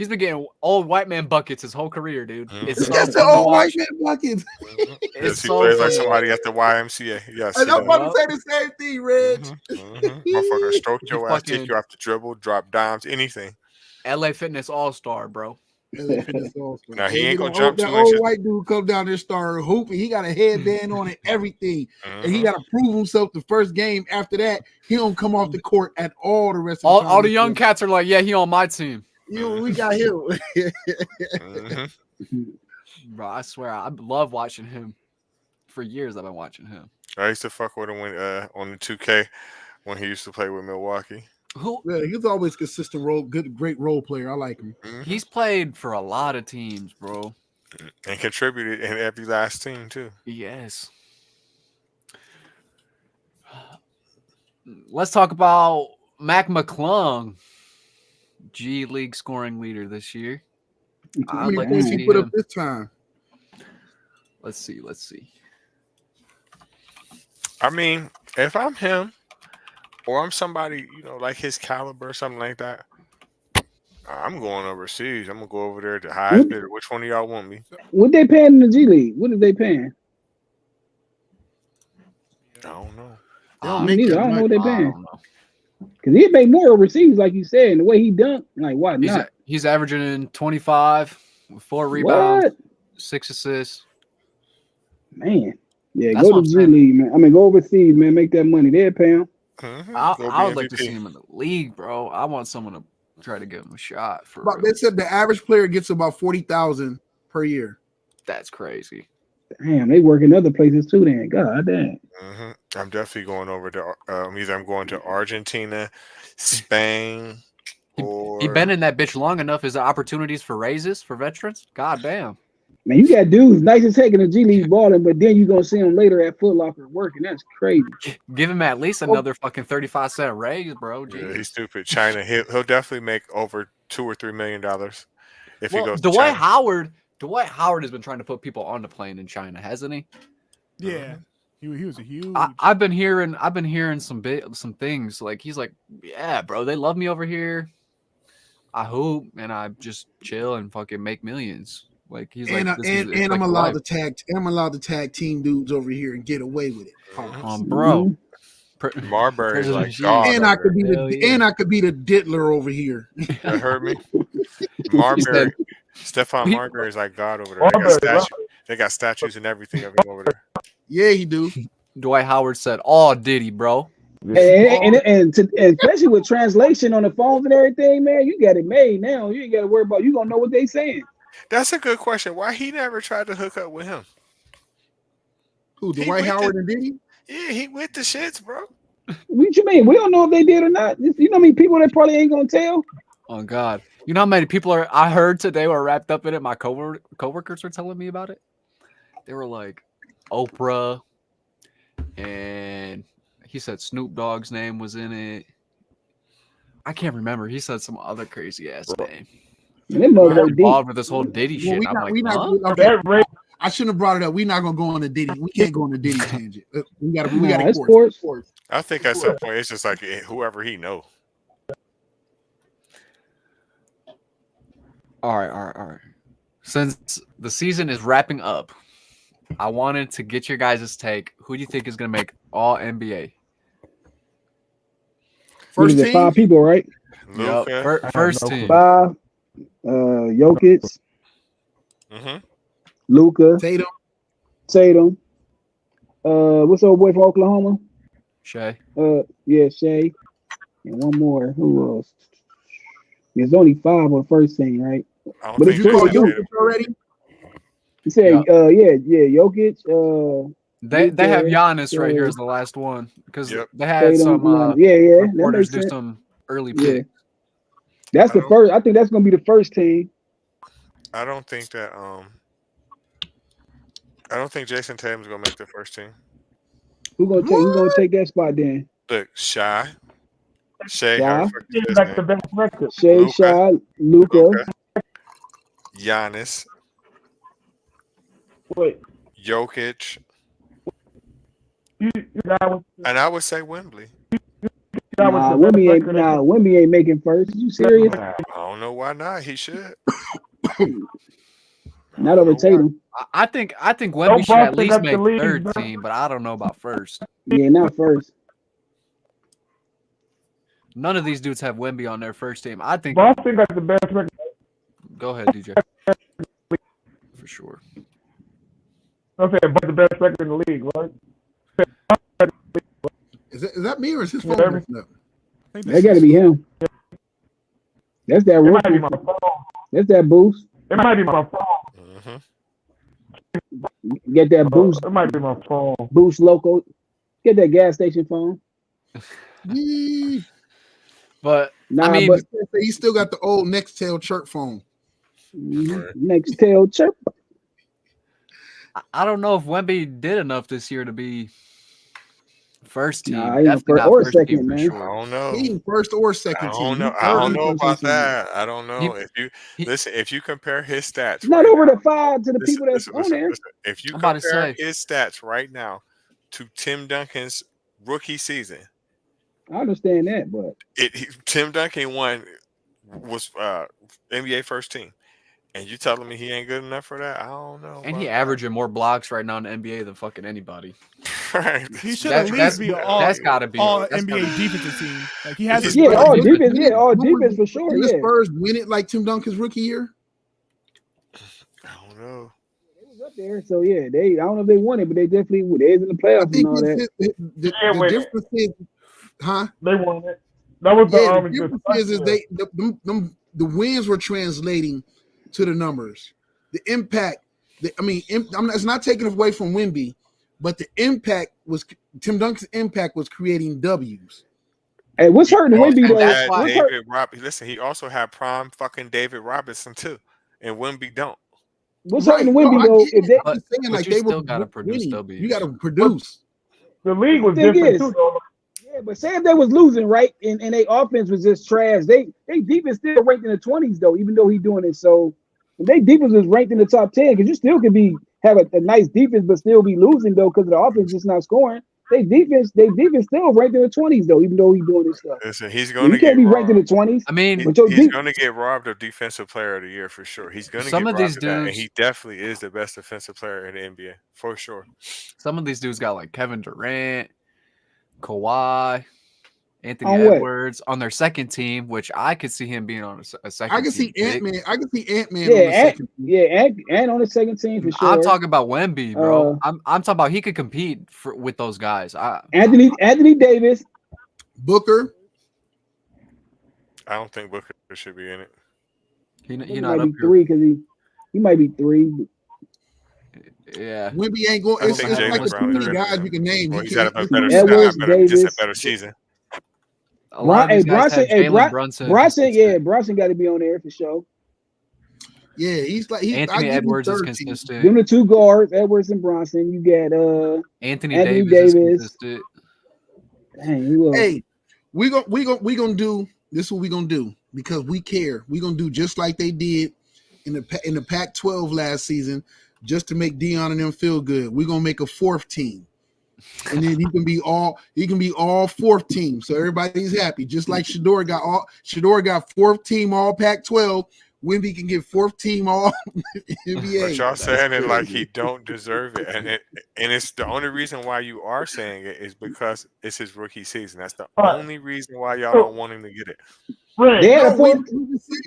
been getting old white man buckets his whole career, dude. Mhm. It's so That's fun the to old watch. white man buckets. It's Yes, he so plays like funny. somebody at the YMCA. Yes, And he I'm does. about to say the same thing, Reg. Motherfucker, stroke He your ass, fucking- kick you off the dribble, drop dimes, anything. LA Fitness All-Star, bro. Now, he ain't gonna jump That 2 old inches. white dude come down there start hooping. He got a headband on and everything, and he Mhm. got to prove himself the first game. After that, he don't come off the court at all. The rest of the time. All the young cats are like, yeah, he on my team. You know, we got him. Mhm. Bro, I swear, I love watching him. For years, I've been watching him. I used to fuck with him when on the 2K when he used to play with Milwaukee. Who Yeah, he's always consistent great role player. I like him. he's played for a lot of teams, bro. And contributed in every last team too. Yes. Let's talk about Mac McClung, G League scoring leader this year. How I'd many like to points see he put up him. this time? Let's see. I mean, If I'm him or I'm somebody, like his caliber or something like that, I'm going overseas. I'm gonna go over there to highest What, bidder. Which one of y'all want me? what they paying in the G League? What are they paying? I don't know. They don't Me make neither. that I don't know much. what they I paying. don't know. Cause he'd make more overseas, like you said, and the way he dunked, like why He's not? he's averaging in 25 with 4 rebounds, What? 6 assists. Man. Yeah, That's go what to I'm G saying. League, man. I mean, go overseas, man. Make that money. They'll pay him. I Go I be would like to see MVP. him in the league, bro. I want someone to try to give him a shot for But real. they said the average player gets about 40,000 per year. That's crazy. Damn, they work in other places too. Then, god damn. I'm definitely going over to either I'm going to Argentina, Spain, He or been in that bitch long enough. Is there opportunities for raises for veterans? God damn. Man, you got dudes nice as heck in the G League balling, but then you gonna see them later at Foot Locker working. That's crazy. Give him at least another fucking 35-cent raise, bro. yeah, Jesus. he's stupid. China, he'll definitely make over $2 or $3 million if he Well, goes to Dwight China. Howard has been trying to put people on the plane in China, hasn't he? Yeah, he was a huge. I've been hearing some things like he's like, yeah, bro, they love me over here. I hoop and I just chill and fucking make millions. Like he's And like, and it's I'm like allowed life. to tag. I'm allowed to tag team dudes over here and get away with it. Bro. Marbury's President like Xi. God. And I over could be there. Hell the yeah. and I could be the diddler over here. You heard me? He Marbury, said, Stephon He- Marbury is like God over there. They got statues and everything of him over there. Yeah, he do. Dwight Howard said, "Oh, Diddy, bro." And especially with translation on the phones and everything, man, you got it made now. You ain't got to worry about. You gonna know what they saying. That's a good question. Why he never tried to hook up with him? Who? He Dwight with Howard the- and Diddy? Yeah, he with the shits, bro. What you mean? We don't know if they did or not. You know how many people that probably ain't gonna tell. Oh God, you know how many people are? I heard today were wrapped up in it. My coworkers were telling me about it. They were like, Oprah, and he said Snoop Dogg's name was in it. I can't remember. He said some other crazy ass name. And them They're motherfuckers deep. involved with this whole Diddy Well, shit. we I'm not. like, We not. huh? Okay, That raise, I shouldn't have brought it up. We're not gonna go on a Diddy. We can't go on a Diddy tangent. We got. We Nah, got it's to sports. I think at some point it's just like whoever he know. All right. Since the season is wrapping up, I wanted to get your guys' take. Who do you think is going to make all NBA? First Niggas at team. 5 people, right? Luka. First team. 5. Jokic, Luka, Tatum. What's the old boy from Oklahoma? Shea. Yeah, Shea. And one more. Who else? There's only 5 on the first team, right? I don't But think it's You call they said Jokic Tatum. already? He said, yeah, Jokic. They have Luka, Giannis right here uh, as the last one because Yep. they had Tatum, some yeah, that reporters makes do sense. some early Yeah. picks. That's the I don't- first. I think that's gonna be the first team. I don't think that I don't think Jason Tatum's gonna make the first team. Who gonna take that spot then? Look, Shea, how the Shy. fuck is seems his like the name? best record. Shea, Luka. Shy, Luka. Luka, Giannis, Wait, Jokic, you got with and I would say Wembley. Nah, Wemby ain't making first. You serious? I don't know why not. He should. Not over Tatum. I think Don't Wemby should at Boston least got the make lead, third bro? team, but I don't know about first. Yeah, not first. None of these dudes have Wemby on their first team. I think. Boston got the best record. Go ahead, DJ. For sure. I'm saying, but the best record in the league, right? Is that me or is his phone Whatever. messing up? I think That got to be him. That's that It might be rookie. my phone. That's that boost. It might be my phone. Get that boost. It might be my phone. Boost local. Get that gas station phone. Yeah. But Nah, I mean, but He still got the old Nextel chirp phone. next tail chirp. I don't know if Wemby did enough this year to be first team. Nah, he ain't Definitely first not or first team second, for man. I sure. don't know. He ain't first or second I team. don't know. He I don't third know or about first team. that. I don't know. he- If you compare his stats, Not right over now, the 5 to the people that's listen, on listen, there. listen. If you I'm about to compare say. his stats right now to Tim Duncan's rookie season. I understand that, but Tim Duncan was NBA first team, and you telling me he ain't good enough for that? I don't know. And he averaging more blocks right now in the NBA than fucking anybody. Right. He should at least be all NBA defensive team. Like he has. All defense for sure. Did the Yeah. Spurs win it like Tim Duncan's rookie year? I don't know. They was up there, so yeah. I don't know if they won it, but they definitely they was in the playoffs and all that. The difference is, They won it. That was the difference is the wins were translating to the numbers. The impact. It's not taking away from Wemby, but the impact was Tim Duncan's impact was creating W's. Hey, what's hurting Wemby though? Listen, he also had prime fucking David Robinson too, and Wemby don't. What's hurting Wemby though? If they saying like they still gotta produce W's. You gotta produce. The league was different too, though. Yeah, but say if they was losing, right, and their offense was just trash, they defense still ranked in the 20s though, even though he's doing it. So they defense was ranked in the top 10 because you still could have a nice defense but still be losing though because the offense just not scoring. They defense still ranked in the 20s though, even though he's doing this stuff. Listen, he's going to can't be ranked in the 20s. I mean, he's going to get robbed of Defensive Player of the Year for sure. He's going to get robbed of that, and he definitely is the best defensive player in the NBA for sure. Some of these dudes got like Kevin Durant, Kawhi, Anthony Edwards on their second team, which I could see him being on a second. I can see Ant-Man. I can see Ant-Man. And on the second team for sure. I'm talking about Wemby, bro. I'm talking about he could compete with those guys. Anthony Davis, Booker. I don't think Booker should be in it. He might be three because he might be three. Yeah, Wemby ain't going. It's like there's too many guys you can name. Well, he's had a better season. Bronson got to be on there for sure. Yeah, he's Anthony Edwards is consistent. Them the two guards, Edwards and Bronson. You got Anthony Davis. Is consistent. Dang, hey, we gonna do this. Is what we gonna do because we care. We gonna do just like they did in the Pac-12 last season, just to make Dion and them feel good. We gonna make a fourth team. And then he can be all fourth team, so everybody's happy. Just like Shador got fourth team all Pac-12. Wemby can get fourth team all NBA. But y'all saying it like he don't deserve it, and it's the only reason why you are saying it is because it's his rookie season. That's the only reason why y'all don't want him to get it.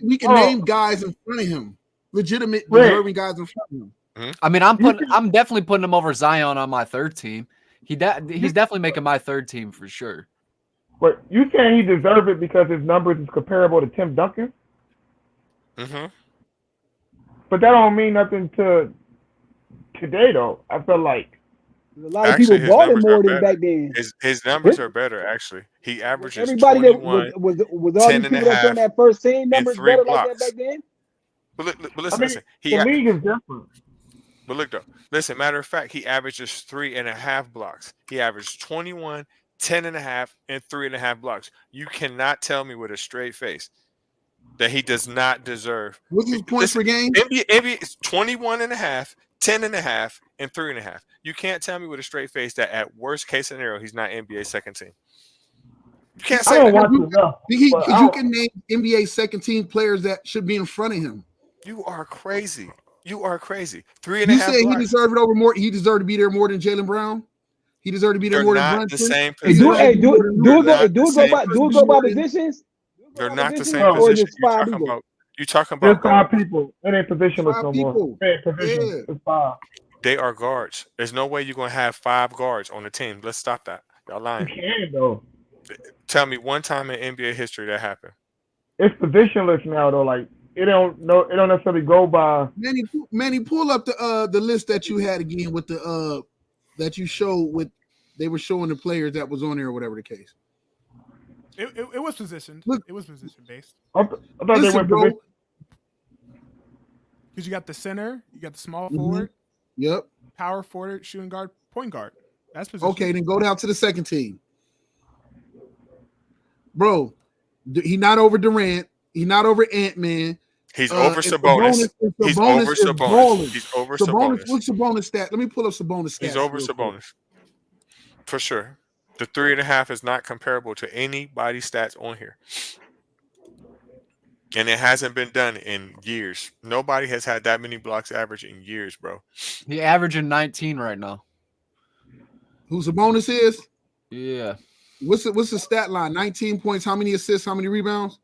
We can name guys in front of him, legitimate deserving guys in front of him. I mean, I'm definitely putting him over Zion on my third team. He's definitely making my third team for sure. But you saying he deserves it because his numbers is comparable to Tim Duncan? Mm-hmm. But that don't mean nothing to today, though. I feel like a lot of people bought him more than back then. His numbers are better, actually. He averages everybody 21, that was all these people that's on that first team numbers better blocks. like that back then. But listen, the league is different. But look though, listen, matter of fact, he averages 3.5 blocks. He averaged 21, 10.5, and 3.5 blocks. You cannot tell me with a straight face that he does not deserve. What's his points per game? NBA is 21.5, 10.5, and 3.5. You can't tell me with a straight face that at worst case scenario, he's not NBA second team. You can't say that. You can name NBA second team players that should be in front of him. You are crazy. You are crazy. 3.5. You say he deserved it over more. He deserved to be there more than Jaylen Brown. He deserved to be there more than Brunson. The same position. Do it go by positions. They're not the same position. You talking about there's 5 people. It ain't positionless no more. It ain't position. It's 5. They are guards. There's no way you're gonna have 5 guards on the team. Let's stop that. Y'all lying. You can though. Tell me one time in NBA history that happened. It's positionless now though. Like it don't necessarily go by. Manny, pull up the list that you had again with the that you showed with. They were showing the players that was on there or whatever the case. It was positioned. Look, it was position based. I thought they went position. Because you got the center, you got the small forward. Yep. Power forward, shooting guard, point guard. That's position. Okay, then go down to the second team. Bro, he's not over Durant. He's not over Ant-Man. He's over Sabonis. He's over Sabonis. He's over Sabonis. What's Sabonis stat? Let me pull up Sabonis stats. He's over Sabonis. For sure. The 3.5 is not comparable to anybody's stats on here. And it hasn't been done in years. Nobody has had that many blocks average in years, bro. He averaging 19 right now. Who's the bonus is? Yeah. What's the stat line? 19 points. How many assists? How many rebounds?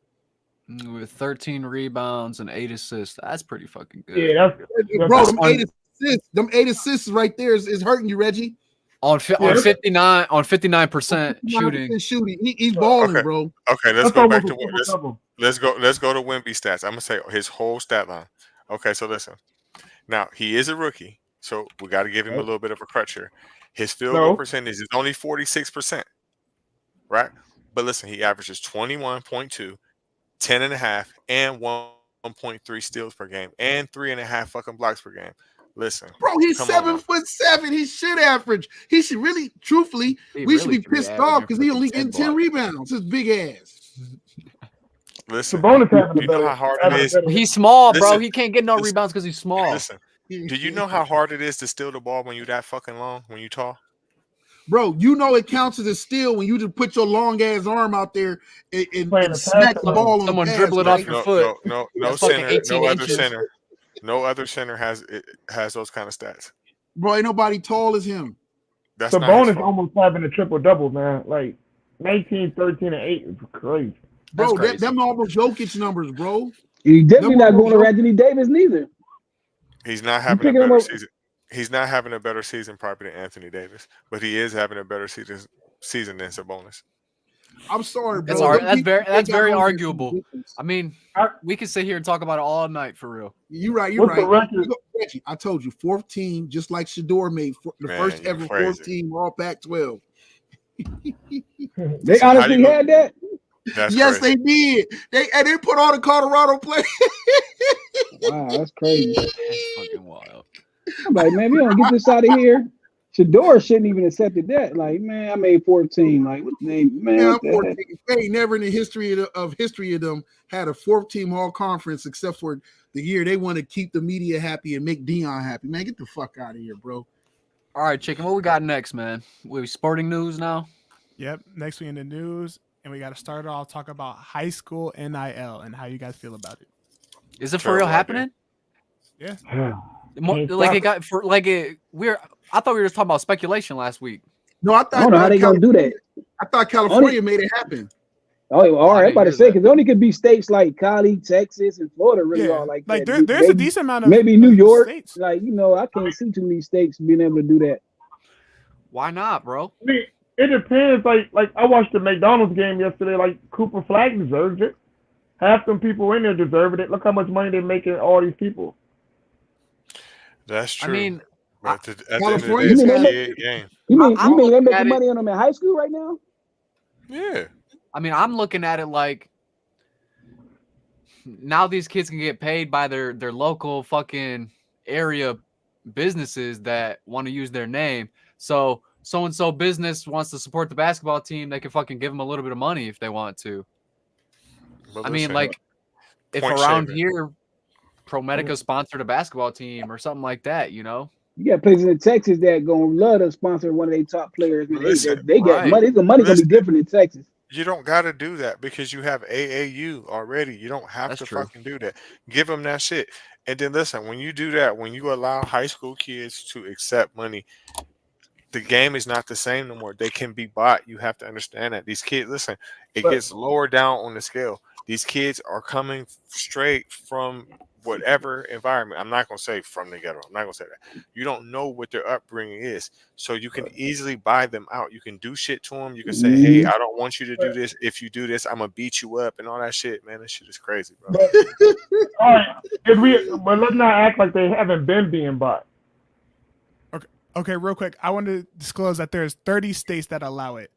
With 13 rebounds and 8 assists. That's pretty fucking good. Yeah, Bro, that's them 8 assists right there is hurting you, Reggie. On 59% shooting. He's balling, Okay. bro. Okay, let's That's go back almost to a what triple-double. let's go to Wemby stats. I'm gonna say his whole stat line. Okay, so listen. Now he is a rookie, so we got to give him a little bit of a crutch here. His field goal percentage is only 46%, right? But listen, he averages 21.2, 10.5, and 1.3 steals per game, and 3.5 fucking blocks per game. Listen, Bro, he's come on now. 7'7". He should average. He should really, truthfully, we should be pissed off because he only getting 10 rebounds. His big ass. Listen, Sabonis having a you know better- how hard having it a is. better- He's small, bro. Listen, He can't get no listen, rebounds because he's small. Listen, do you know how hard it is to steal the ball when you that fucking long, when you tall? Bro, you know it counts as a steal when you just put your long ass arm out there and Playing the smack pass the line. ball on Someone the pass, dribble it right? off your foot. No That's fucking center, 18 no other inches. center, no other center has those kind of stats. Bro, ain't nobody tall as him. That's not his Sabonis fault. almost having a triple-double, man. Like 19, 13, and 8 is crazy. Bro, That's crazy. them almost Jokic numbers, bro. He definitely Them not almost going to Anthony Davis neither. He's not having a picking him better up- season. He's not having a better season probably than Anthony Davis, but he is having a better season than Sabonis. I'm sorry, bro. That's Them that's people very think that's I very know this arguable. ridiculous. I mean, we could sit here and talk about it all night for real. You're right. What's the record? Reggie, I told you, 4th team, just like Shador made the Man, first you're ever crazy. 4th team All Pac-12. They how do honestly you know- had that. That's Yes, crazy. they did. They put all the Colorado players. Wow, that's crazy. That's fucking wild. I'm like, man, we don't get this out of here. Shador shouldn't even accepted that. Like, man, I made 14. Like, what the name, man? Yeah, What the 14. heck? They ain't never in the history of them had a 4th team all conference except for the year they want to keep the media happy and make Dion happy. Man, get the fuck out of here, bro. All right, Chicken, what we got next, man? We sporting news now? Yep. Next we in the news, and we got to start it off talk about high school NIL and how you guys feel about it. Is it for real Terrible idea. happening? Yeah. Can't Like stop it it. got for like it. I thought we were just talking about speculation last week. No, I I thought don't know how they gonna do that. I thought California made it happen. Oh, all right. I'm about to hear say that. because it only could be states like Cali, Texas, and Florida really Yeah. all like Like that. there's a Maybe- decent amount of maybe New York. states. Like, you know, I can't see too many states being able to do that. Why not, bro? I mean, it depends. Like I watched the McDonald's game yesterday. Like Cooper Flag deserved it. Half them people in there deserved it. Look how much money they're making. All these people. That's true. I mean, but at the end of the day, California it's a said- kid game. You mean I'm you mean they're looking at making it- money on them in high school right now? Yeah. I'm looking at it like now these kids can get paid by their local fucking area businesses that want to use their name. So and so business wants to support the basketball team, they can fucking give them a little bit of money if they want to. But I mean, listen, like if point around shaving. here ProMedica sponsored a basketball team or something like that, you know? You got places in Texas that gonna love to sponsor one of their top players. Man. Listen, They get right. money. The money gonna be Listen. different in Texas. You don't got to do that because you have AAU already. You don't have That's to true. fucking do that. Give them that shit. And then listen, when you do that, when you allow high school kids to accept money, the game is not the same no more. They can be bought. You have to understand that. These kids, listen, it But- gets lower down on the scale. These kids are coming straight from whatever environment. I'm not going to say from the ghetto. I'm not going to say that. You don't know what their upbringing is. So you can easily buy them out. You can do shit to them. You can say, hey, I don't want you to do this. If you do this, I'm going to beat you up and all that shit. Man, that shit is crazy, bro. But all right, but let's not act like they haven't been being bought. Okay, real quick, I want to disclose that there's 30 states that allow it,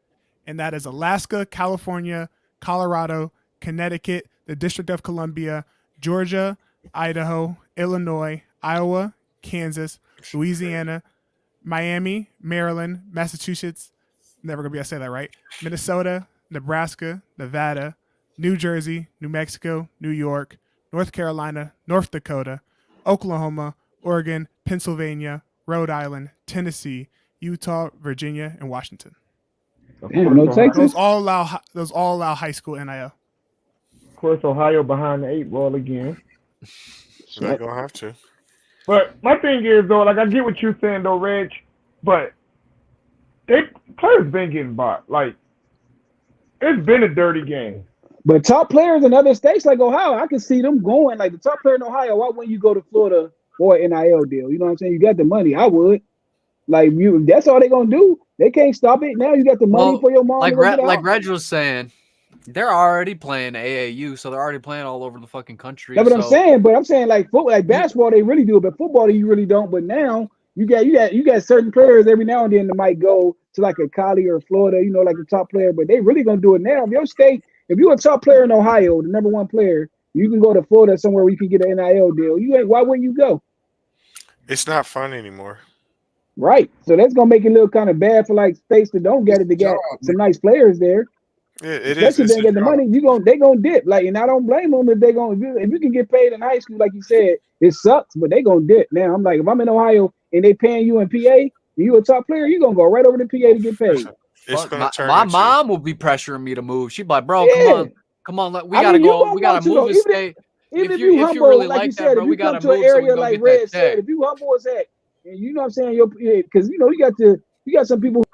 and that is Alaska, California, Colorado, Connecticut, the District of Columbia, Georgia, Idaho, Illinois, Iowa, Kansas, Louisiana, Miami, Maryland, Massachusetts, never gonna be able to say that right, Minnesota, Nebraska, Nevada, New Jersey, New Mexico, New York, North Carolina, North Dakota, Oklahoma, Oregon, Pennsylvania, Rhode Island, Tennessee, Utah, Virginia, and Washington. Damn, no Texas. Those all allow high school NIL. Of course, Ohio behind the 8 ball again. They're gonna have to. But my thing is though, like I get what you're saying though, Reg, but players been getting bought. Like it's been a dirty game. But top players in other states like Ohio, I can see them going. Like the top player in Ohio, why wouldn't you go to Florida for an NIL deal? You know what I'm saying? You got the money. I would. Like that's all they're gonna do. They can't stop it. Now you got the money for your mom. Like Reg was saying, they're already playing AAU, so they're already playing all over the fucking country. That's what I'm saying. But I'm saying like football, like basketball, they really do it. But football, you really don't. But now you got certain players every now and then that might go to like a Cali or Florida, you know, like a top player. But they really gonna do it now. If your state, if you're a top player in Ohio, the number one player, you can go to Florida somewhere where you can get an NIL deal. Why wouldn't you go? It's not fun anymore. Right. So that's gonna make it look kind of bad for like states that don't get it to get some nice players there. Yeah, it Especially is. if they get the money, they gonna dip. Like, and I don't blame them if you can get paid in high school, like you said, it sucks, but they gonna dip. Now I'm like, if I'm in Ohio and they paying you in PA, and you a top player, you gonna go right over to PA to get paid. My mom will be pressuring me to move. She'd be like, bro, come on, we gotta move and stay. Even if you humble, really like you that, said, bro, if we you come gotta to move an area so like Red said, if you humble as heck, and you know what I'm saying, because you know you got some people.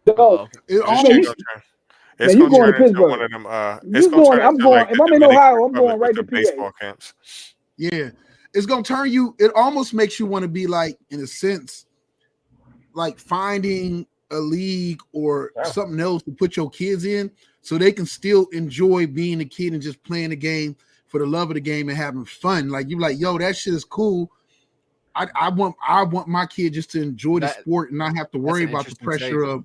So, it's going to turn into one of them. If I'm in Ohio, I'm going right to PA. Baseball camps. Yeah, it's gonna turn you. It almost makes you want to be like, in a sense, like finding a league or something else to put your kids in, so they can still enjoy being a kid and just playing the game for the love of the game and having fun. Like you, like, yo, that shit is cool. I want my kid just to enjoy the sport and not have to worry about the pressure of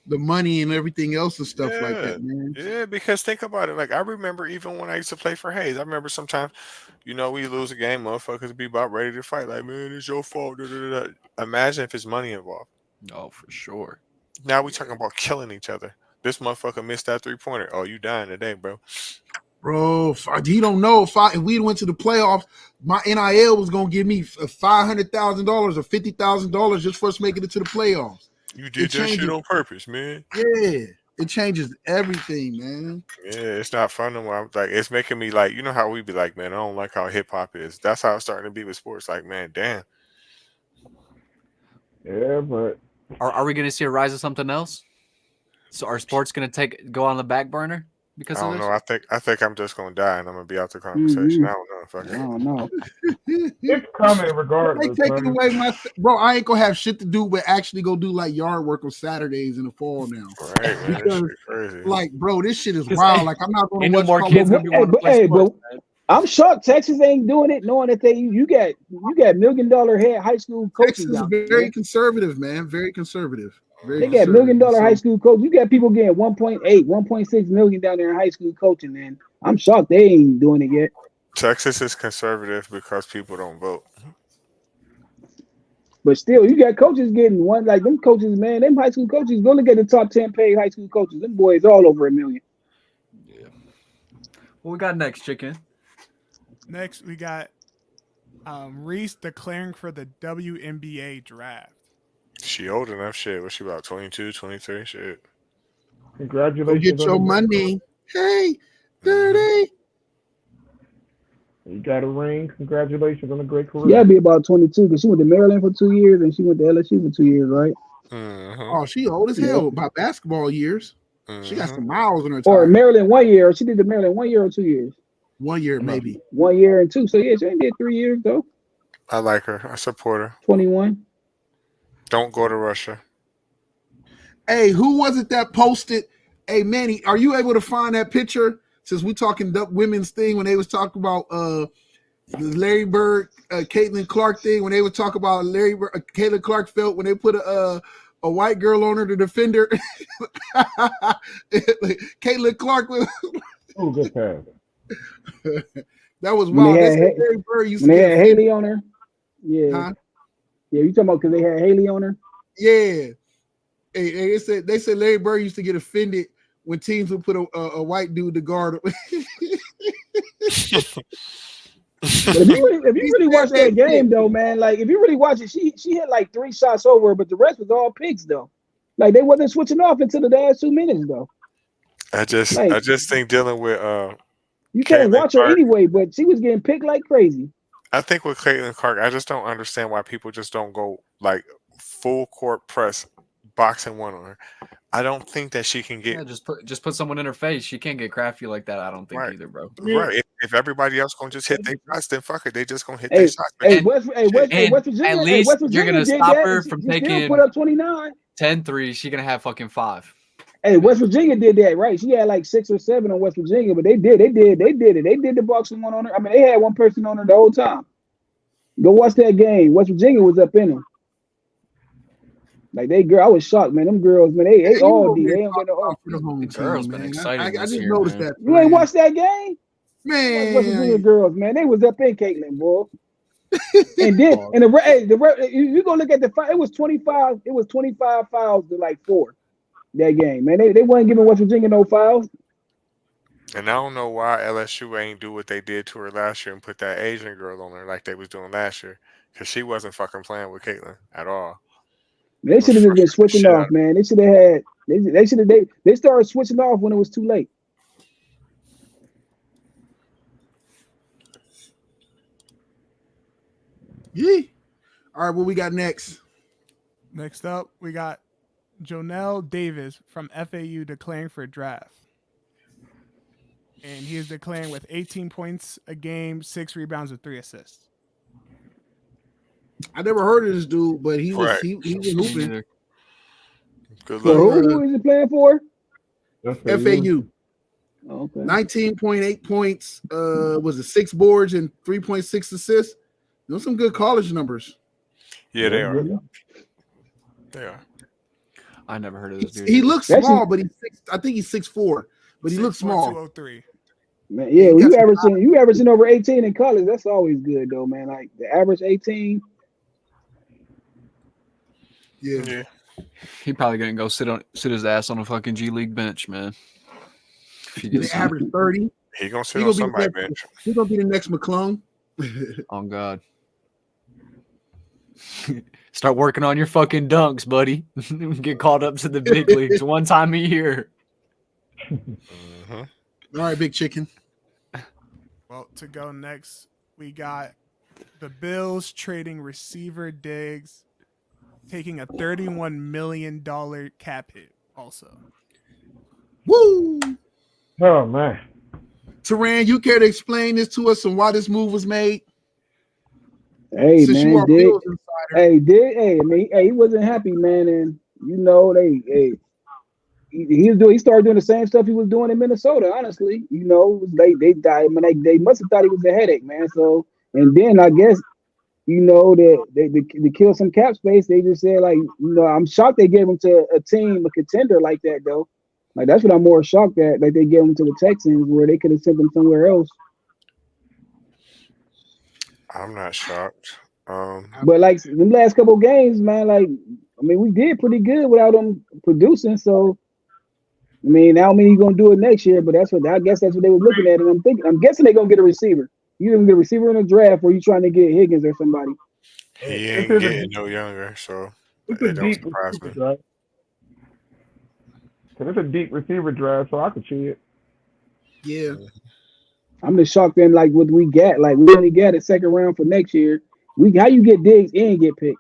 the money and everything else and stuff like that, man. Yeah, because think about it. Like I remember even when I used to play for Hayes, I remember sometimes, you know, we lose a game, motherfuckers be about ready to fight. Like, man, it's your fault. Da, da, da. Imagine if it's money involved. Oh, for sure. Now we talking about killing each other. This motherfucker missed that 3-pointer. Oh, you dying today, bro. Bro, you don't know if we went to the playoffs, my NIL was gonna give me $500,000 or $50,000 just for us making it to the playoffs. You did that shit on purpose, man. Yeah, it changes everything, man. Yeah, it's not fun no more. I'm like, it's making me like, you know how we be like, man, I don't like how hip hop is. That's how it's starting to be with sports. Like, man, damn. Yeah, but are we gonna see a rise of something else? So are sports gonna go on the back burner? Because I don't know. I think I'm just gonna die and I'm gonna be out the conversation. I don't know if I can. I don't know. It's coming regardless. They taking away bro. I ain't gonna have shit to do but actually go do like yard work on Saturdays in the fall now. Right, man. Because, crazy. Like, bro, this shit is wild. Like, I'm not gonna watch no more kids gonna be wanting to play sports, man. I'm shocked Texas ain't doing it, knowing that you got $1 million head high school coaches. Texas is very conservative, man. Very conservative. They got $1 million high school coach. You got people getting 1.8, 1.6 million down there in high school coaching, man. I'm shocked they ain't doing it yet. Texas is conservative because people don't vote. But still, you got coaches getting one, like them coaches, man. Them high school coaches, go look at the top 10 paid high school coaches. Them boys all over $1 million. Yeah. What we got next, Chicken? Next, we got Reese declaring for the WNBA draft. She old enough, shit. What's she about, 22, 23? Shit. Congratulations. Get your money. Hey, 30. You got a ring. Congratulations on a great career. Yeah, be about 22 because she went to Maryland for 2 years and she went to LSU for 2 years, right? Mm-hmm. Oh, she old as hell by basketball years. Mm-hmm. She got some miles on her Or time. Maryland 1 year. She did the Maryland 1 year or 2 years. 1 year, maybe. 1 year and 2. So, yeah, she only did 3 years, though. I like her. I support her. 21. Don't go to Russia. Hey, who was it that posted? Hey, Manny, are you able to find that picture? Since we're talking women's thing, when they was talking about the Larry Bird, Caitlin Clark thing, when they would talk about Larry Bird, Caitlin Clark felt when they put a white girl on her to defend her. Caitlin Clark was. Oh, good pass. That was wild. Larry Bird used to get Haley on her. Yeah. Huh? Yeah, you talking about because they had Haley on her? Yeah. They said Larry Bird used to get offended when teams would put a white dude to guard him. If you really watch that game though, man, like if you really watch it, she hit like 3 shots over, but the rest was all picks though. Like they wasn't switching off until the last 2 minutes though. I just Like think dealing with you can't Caitlin watch her Clark. anyway, but she was getting picked like crazy. I think with Caitlin Clark, I just don't understand why people just don't go like full court press boxing one on her. I don't think that she can Yeah, get just put someone in her face. She can't get crafty like that. I don't think right. either, bro. Right. If everybody else gonna just hit their shots, then fuck it. They just gonna hit Hey, their shots. But hey, And West and Virginia, at hey, least West you're Virginia gonna did stop that, her and she from still taking put up 29. 10 threes. She gonna have fucking 5. Hey, West Virginia did that, right? She had like 6 or 7 on West Virginia, but they did it. They did the boxing one on her. I mean, they had one person on her the whole time. Go watch that game. West Virginia was up in them. Like I was shocked, man. Them girls, man, they You all over did. here They ain't got talking no. about for the home The girls team, been man. exciting I this just year, noticed man. that. You ain't watched that game? West Virginia Man, girls, man. They was up in Caitlin, boy. And then you go look at the fight. It was 25. It was 25 fouls to like 4 that game, man. They wasn't giving West Virginia no fouls. and I don't know why LSU ain't do what they did to her last year and put that Asian girl on her like they was doing last year, because she wasn't fucking playing with Caitlin at all. They It was should have just been frustrating the switching shit out off, of man. They should have had. They should have. They started switching off when it was too late. yeah. All right, what we got next? Next up, we got Jonell Davis from FAU declaring for draft. And he is declaring with 18 points a game, 6 rebounds, and 3 assists. I never heard of this dude, but he was Right. he was Me hooping. neither. Good So luck. who is he playing for? FAU, Okay. 19.8 points. Was it 6 boards and 3.6 assists? Those some good college numbers. Yeah, they are. They are. I never heard of this dude. He looks That's small, but I think he's 6'4", but he looks 6'4", small. 203. Man, yeah, when That's you averaging over 18 in college, that's always good though, man. Like the average 18. Yeah. Yeah. He probably gonna go sit his ass on a fucking G League bench, man. If he They gets average 30. He gonna sit He on gonna be somebody's next- bench. He's gonna be the next McClung. on God. Start working on your fucking dunks, buddy. Get called up to the big leagues one time a year. Mhm. All right, big chicken. Well, to go next, we got the Bills trading receiver Diggs, taking a $31 million cap hit also. Woo! Oh man. Teran, you care to explain this to us and why this move was made? Hey Since you man, are Dick. Bills insider. I mean, he wasn't happy, man, and you know he started doing the same stuff he was doing in Minnesota. Honestly, you know, they died. I mean, they must have thought he was a headache, man. So, and then I guess you know that they kill some cap space. They just said like, you know, I'm shocked they gave him to a team, a contender like that though. Like that's what I'm more shocked at. Like they gave him to the Texans where they could have sent him somewhere else. I'm not shocked. But like the last couple of games, man, like I mean, we did pretty good without him producing. So I mean, I don't mean he's gonna do it next year, but I guess that's what they were looking at. And I'm guessing they're gonna get a receiver. You gonna get a receiver in the draft, or you trying to get Higgins or somebody? He ain't getting no younger, so It's it a don't deep surprise receiver me. draft. 'Cause it's a deep receiver draft, so I could see it. Yeah. I'm just shocked in like what we got. Like we only got a second round for next year. How you get Diggs and get picked?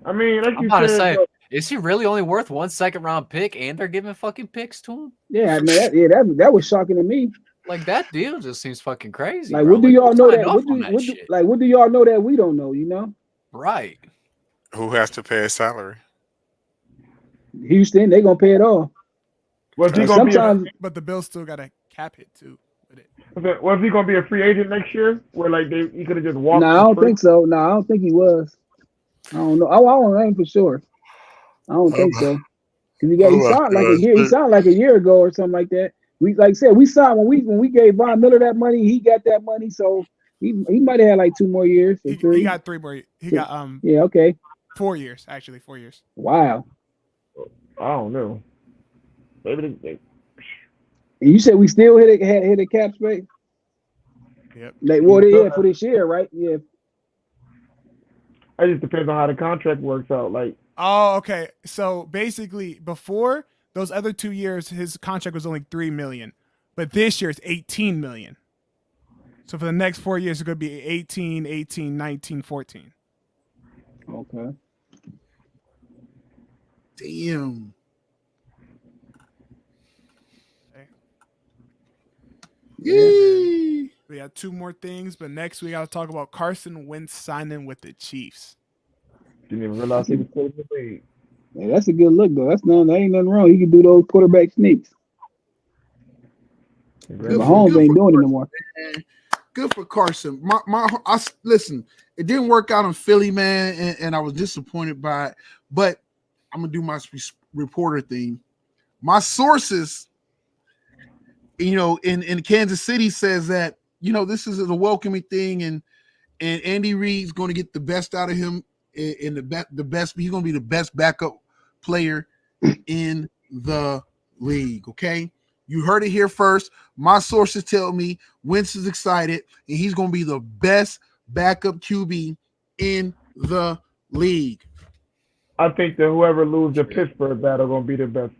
I mean, like I'm you about to said, say, though, is he really only worth 1 second-round pick and they're giving fucking picks to him? Yeah, man. That was shocking to me. Like that deal just seems fucking crazy. Like, bro. what do Like, y'all who know signed that? off What on do, that what do shit? like? What do y'all know that we don't know? You know, Right. Who has to pay his salary? Houston, they gonna pay it all. was he And gonna sometimes, But the Bills still got a cap hit too. With it. was he gonna be a free agent next year? Where like he could have just walked? no, I don't think so. No, I don't think he was. I don't know. I don't know for sure. I don't think so. Because he signed like a year. He signed like a year ago or something like that. We like I said, we signed when we gave Von Miller that money. He got that money, so he might have had like 2 more years or 3. He got 3 more. He got Yeah, okay. 4 years actually. 4 years. Wow. I don't know. Maybe they And you said we still hit a cap space. Yep. Like what they had for this year, right? Yeah. It just depends on how the contract works out. Like Oh, okay. So basically, before those other 2 years, his contract was only $3 million, but this year it's $18 million. So for the next 4 years, it's going to be 18, 18, 19, 14. Okay. Damn. Okay. Yee. We got 2 more things, but next we got to talk about Carson Wentz signing with the Chiefs. Didn't even realize he was still in the league. Yeah, that's a good look though. That ain't nothing wrong. He can do those quarterback sneaks. Mahomes ain't doing it no more. Man. Good for Carson. Listen, it didn't work out in Philly, man, and I was disappointed by it. But I'm gonna do my reporter thing. My sources, in Kansas City says that this is a welcoming thing, and Andy Reid's going to get the best out of him, in the best. He's going to be the best backup player in the league. Okay. You heard it here first. My sources tell me Wentz is excited, and he's going to be the best backup QB in the league. I think that whoever loses the Pittsburgh battle going to be the best.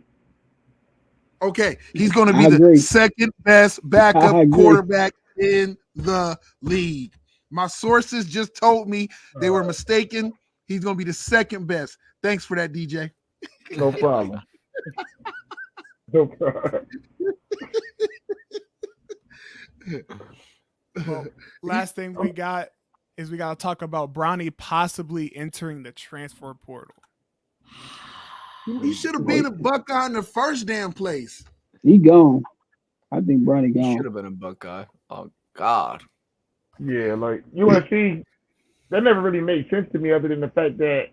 Okay, he's going to be the second best backup quarterback in the league. My sources just told me they were mistaken. He's going to be the second best. Thanks for that, DJ. No problem. No problem. Well, last thing we got is we got to talk about Bronny possibly entering the transfer portal. He should have been a Buckeye in the first damn place. He gone. I think Bronny He gone. should have been a Buckeye. Oh God. Yeah, like USC, that never really made sense to me other than the fact that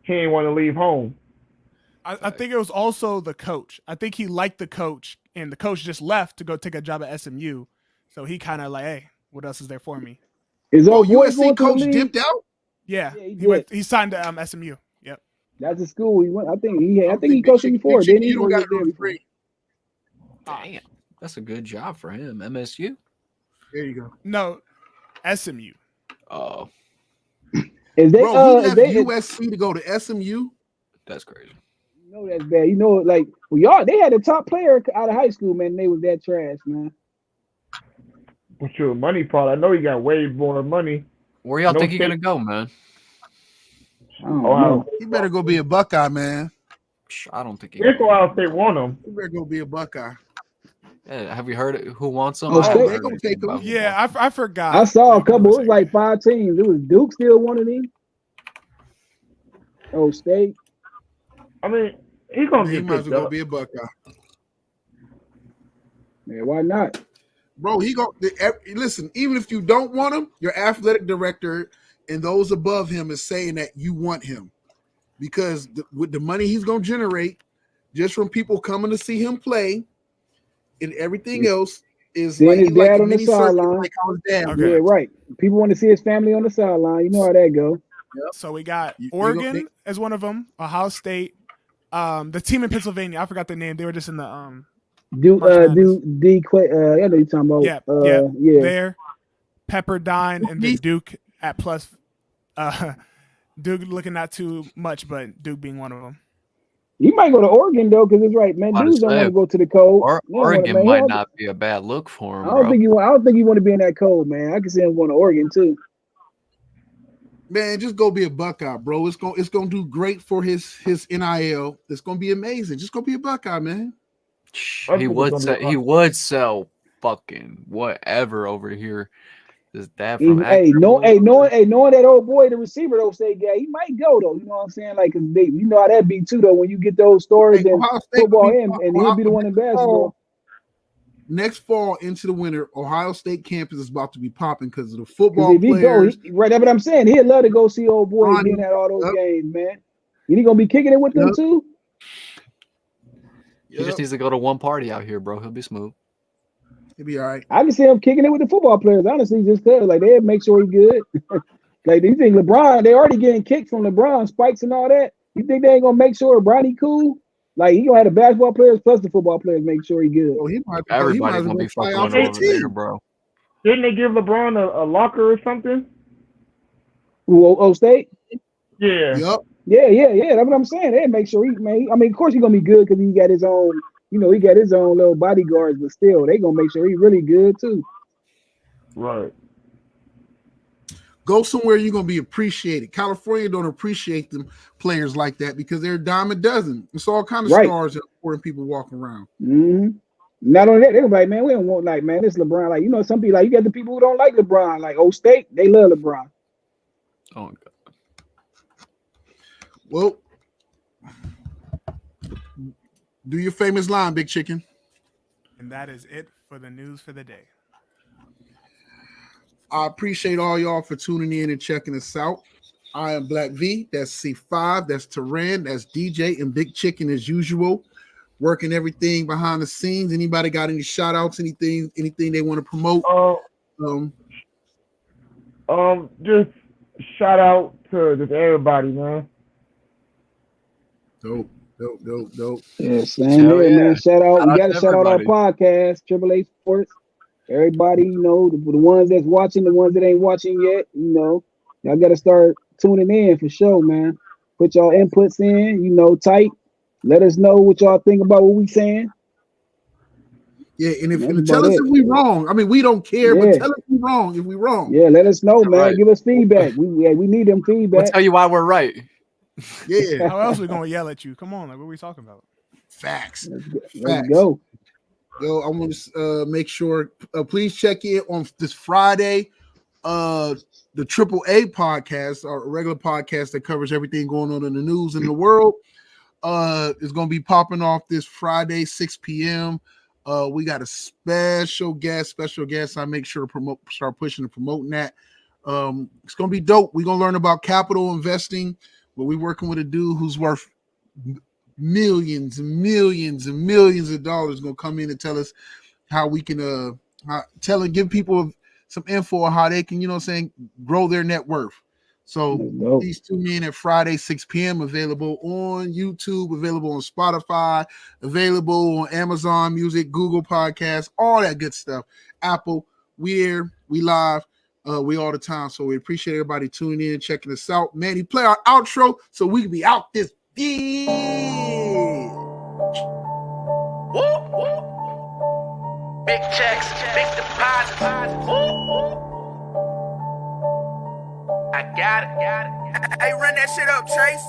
he didn't want to leave home. I think it was also the coach. I think he liked the coach, and the coach just left to go take a job at SMU. So he kind of like, hey, what else is there for me? Is old boy going USC to the coach league? dipped out? Yeah, Yeah, he signed to SMU. Yep. That's the school he went. I think he coached him before. Didn't he? You don't got to go to free. Damn, that's a good job for him. MSU. There you go. No, SMU. Oh, Is they? Bro, he left USC to go to SMU. that's crazy. You know that's bad. You know, like y'all, they had a top player out of high school, man. And they was that trash, man. What's your money part? I know he got way more money. Where y'all No think he's state- gonna go, man? I don't Ohio know. He better go be a Buckeye, man. I don't think he. If Ohio State want him. He better go be a Buckeye. Yeah, have you heard it? Who wants him? Oh, I haven't State- heard gonna anything take him. about him. Yeah, I forgot. I saw a couple. It was like 5 teams. It was Duke still one of them. Oh, State. I mean, he's gonna He get might as picked well go up. be a Buckeye. Man, why not? Bro, listen, even if you don't want him, your athletic director and those above him is saying that you want him. Because with the money he's going to generate just from people coming to see him play and everything else is Seeing like, his like dad a on the mini circus, sideline. like how his dad was. Okay. Yeah, right. People want to see his family on the sideline. You know how that go. So we got You- Oregon as one of them, Ohio State, the team in Pennsylvania. I forgot their name. They were just in the Duke, March Madness. I know you're talking about. yeah. There, Pepperdine, and then Duke at plus. Duke looking not too much, but Duke being one of them. He might go to Oregon though, because it's right, man. I Dudes don't want say, to go to the cold. Or, They don't wanna- Oregon man, might not be a bad look for him, I don't bro. think you want. I don't think you want to be in that cold, man. I can see him going to Oregon too. Man, just go be a Buckeye, bro. It's gonna do great for his NIL. It's gonna be amazing. Just go be a Buckeye, man. I He think would it's sell. gonna be He awesome. would sell fucking whatever over here. This dad from Hey, Akron, knowing that old boy, the receiver, those state guy, he might go though. You know what I'm saying? Like, 'cause you know how that be too though. When you get those stories Hey, and Ohio State football, will be- and he'll be the one in basketball. Next fall into the winter, Ohio State campus is about to be popping because of the 'Cause football if he go, players. right, that's what I'm saying. He'd love to go see old boy Ronnie, being at all those yep. games, man. And he gonna be kicking it with them Yep. too. He just needs to go to one party out here, bro. He'll be smooth. He'll be all right. I can see him kicking it with the football players, honestly, just cause like they'd make sure he's good. Like, do you think LeBron? They already getting kicked from LeBron spikes and all that. You think they ain't gonna make sure Bronny cool? Like, he gonna have the basketball players plus the football players make sure he good. Oh, he might Everybody's as well gonna be try fucking out with for over the there, team. bro. Didn't they give LeBron a locker or something? Who, O State? Yeah. Yep. Yeah. That's what I'm saying. They make sure he, man. I mean, of course he's gonna be good because he got his own. You know, he got his own little bodyguards, but still, they gonna make sure he's really good too. Right. Go somewhere you're gonna be appreciated. California don't appreciate them players like that because they're a dime a dozen. It's all kind of stars and important people walking around. Mm-hmm. Not only that, they're like, man, we don't want like, man, this LeBron. Like, you know, some people like you got the people who don't like LeBron, like Old State, they love LeBron. Oh God. Well, do your famous line, Big Chicken. And that is it for the news for the day. I appreciate all y'all for tuning in and checking us out. I am Black V. That's C5. That's Teran. That's DJ and Big Chicken as usual. Working everything behind the scenes. Anybody got any shout outs? Anything they want to promote? Just shout out to just everybody, man. Dope. Yeah, same here, man. Shout out. We got to shout out our everybody. podcast, Triple A Sports. Everybody, you know, the ones that's watching, the ones that ain't watching yet, you know, y'all got to start tuning in for sure, man. Put y'all inputs in, you know, tight. Let us know what y'all think about what we saying. Yeah, and tell us if we wrong. I mean, we don't care, but tell us if we wrong. If we wrong, yeah, let us know, man. Right. Give us feedback. We need them feedback. We'll tell you why we're right. Yeah. How else we gonna yell at you? Come on, like what are we talking about? Facts. Let's go. Yo, I want to make sure. Please check in on this Friday. The Triple A podcast, our regular podcast that covers everything going on in the news in the world, is going to be popping off this Friday, 6 p.m. We got a special guest. I make sure to start pushing and promoting that. It's going to be dope. We're going to learn about capital investing. But we're working with a dude who's worth millions and millions and millions of dollars. Going to come in and tell us how we can give people some info on how they can, you know what I'm saying, grow their net worth. So please tune in at Friday, 6 p.m. Available on YouTube, available on Spotify, available on Amazon Music, Google Podcasts, all that good stuff. Apple, we live. We all the time. So we appreciate everybody tuning in, checking us out. Manny, play our outro so we can be out this deal. Big checks, big deposits. I got it. Hey, run that shit up, Trace.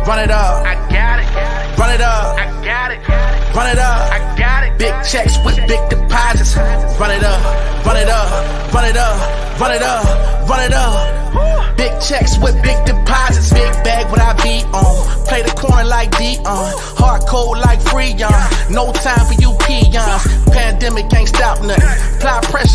Run it up. I got it. Run it up. I got it. Run it up. I got it. Big checks with big deposits. Run it up. Run it up. Run it up. Run it up. Run it up. Big checks with big deposits. Big bag what I be on. Play the corner like Dion. Hard code like Freon. No time for you peons. Pandemic ain't stop nothing. Apply pressure.